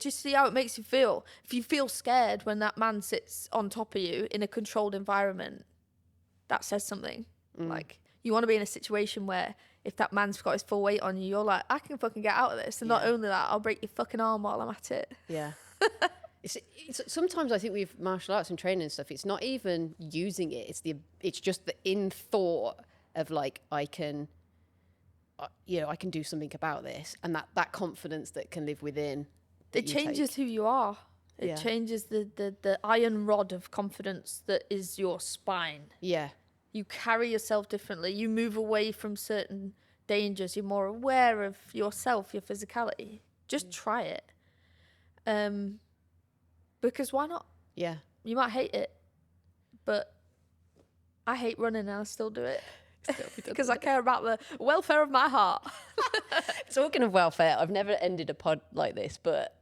Just see how it makes you feel. If you feel scared when that man sits on top of you in a controlled environment, that says something. Like, you want to be in a situation where if that man's got his full weight on you, you're like, I can fucking get out of this. And not only that, I'll break your fucking arm while I'm at it. Yeah. It's sometimes I think with martial arts and training and stuff, it's not even using it. It's just the in thought of like, I can do something about this. And that confidence that can live within. It changes who you are. It changes the iron rod of confidence that is your spine. Yeah. You carry yourself differently. You move away from certain dangers. You're more aware of yourself, your physicality. Just try it. Because why not? Yeah. You might hate it, but I hate running and I still do it. Because I care about the welfare of my heart. Talking of welfare, I've never ended a pod like this, but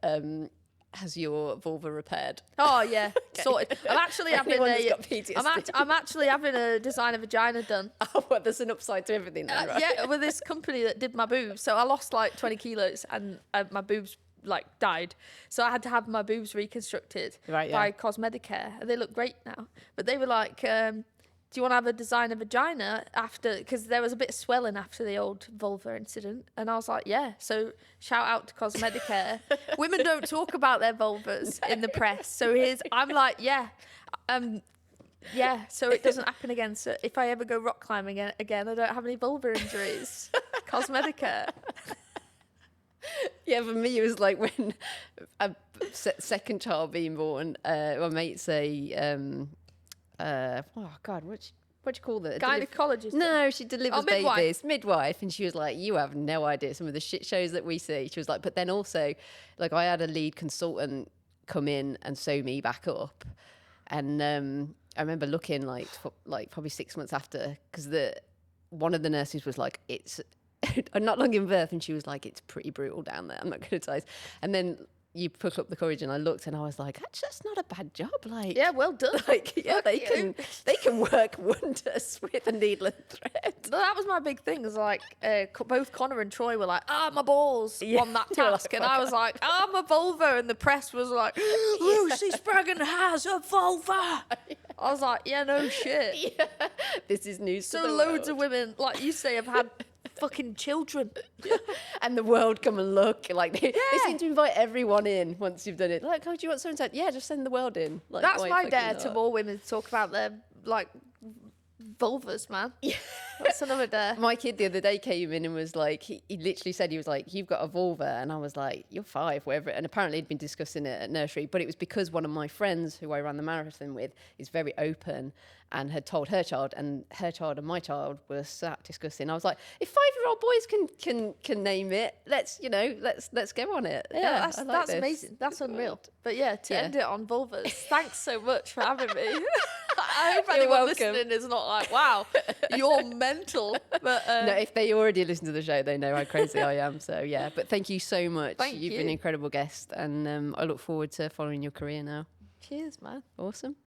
has your vulva repaired? Oh yeah, sorted. I'm actually having Anyone that's got PTSD. I'm actually having a designer vagina done. Oh, what, there's an upside to everything then, right? Yeah, with this company that did my boobs. So I lost like 20 kilos and my boobs like died. So I had to have my boobs reconstructed by Cosmedicare. And they look great now. But they were like, do you want to have a designer vagina after? Because there was a bit of swelling after the old vulva incident. And I was like, yeah. So shout out to Cosmedicare. Women don't talk about their vulvas in the press. So I'm like, yeah. Yeah, so it doesn't happen again. So if I ever go rock climbing again, I don't have any vulva injuries. Cosmedicare. Yeah, for me, it was like when a second child being born, my mate say, oh God, what do you call that? Gynecologist? No, she delivers midwife. babies. Midwife. And she was like, you have no idea some of the shit shows that we see. She was like, but then also, like, I had a lead consultant come in and sew me back up. And I remember looking like probably 6 months after, because one of the nurses was like, I'm not long in birth, and she was like, it's pretty brutal down there, I'm not going to tell you. And then you put up the courage, and I looked, and I was like, actually, that's not a bad job. Like, yeah, well done. Like, yeah, they can work wonders with a needle and thread. No, that was my big thing. Was like both Connor and Troy were like, my balls on that task, and I was like, my vulva, and the press was like, Lucy Spraggan has a vulva. I was like, yeah, no shit. Yeah. This is news. So to the loads world. of women, like you say, have had fucking children. And the world come and look. Like they seem to invite everyone in once you've done it. Like, oh, do you want someone to? Yeah, just send the world in. Like, That's my dare not? to more women to talk about their like vulvas, man. Yeah. That's another dare. My kid the other day came in and was like, he literally said, he was like, you've got a vulva. And I was like, you're 5, whatever. And apparently he'd been discussing it at nursery, but it was because one of my friends who I ran the marathon with is very open and had told her child, and her child and my child were sat discussing. I was like, if 5-year-old boys can name it, let's go on it. Yeah, I like that's this. amazing. That's unreal. But yeah, to end it on vulvas, thanks so much for having me. I hope You're anyone welcome. listening is not like, wow, you're mental. But no, if they already listen to the show, they know how crazy I am. So yeah, but thank you so much. You've been an incredible guest, and I look forward to following your career now. Cheers, man. Awesome.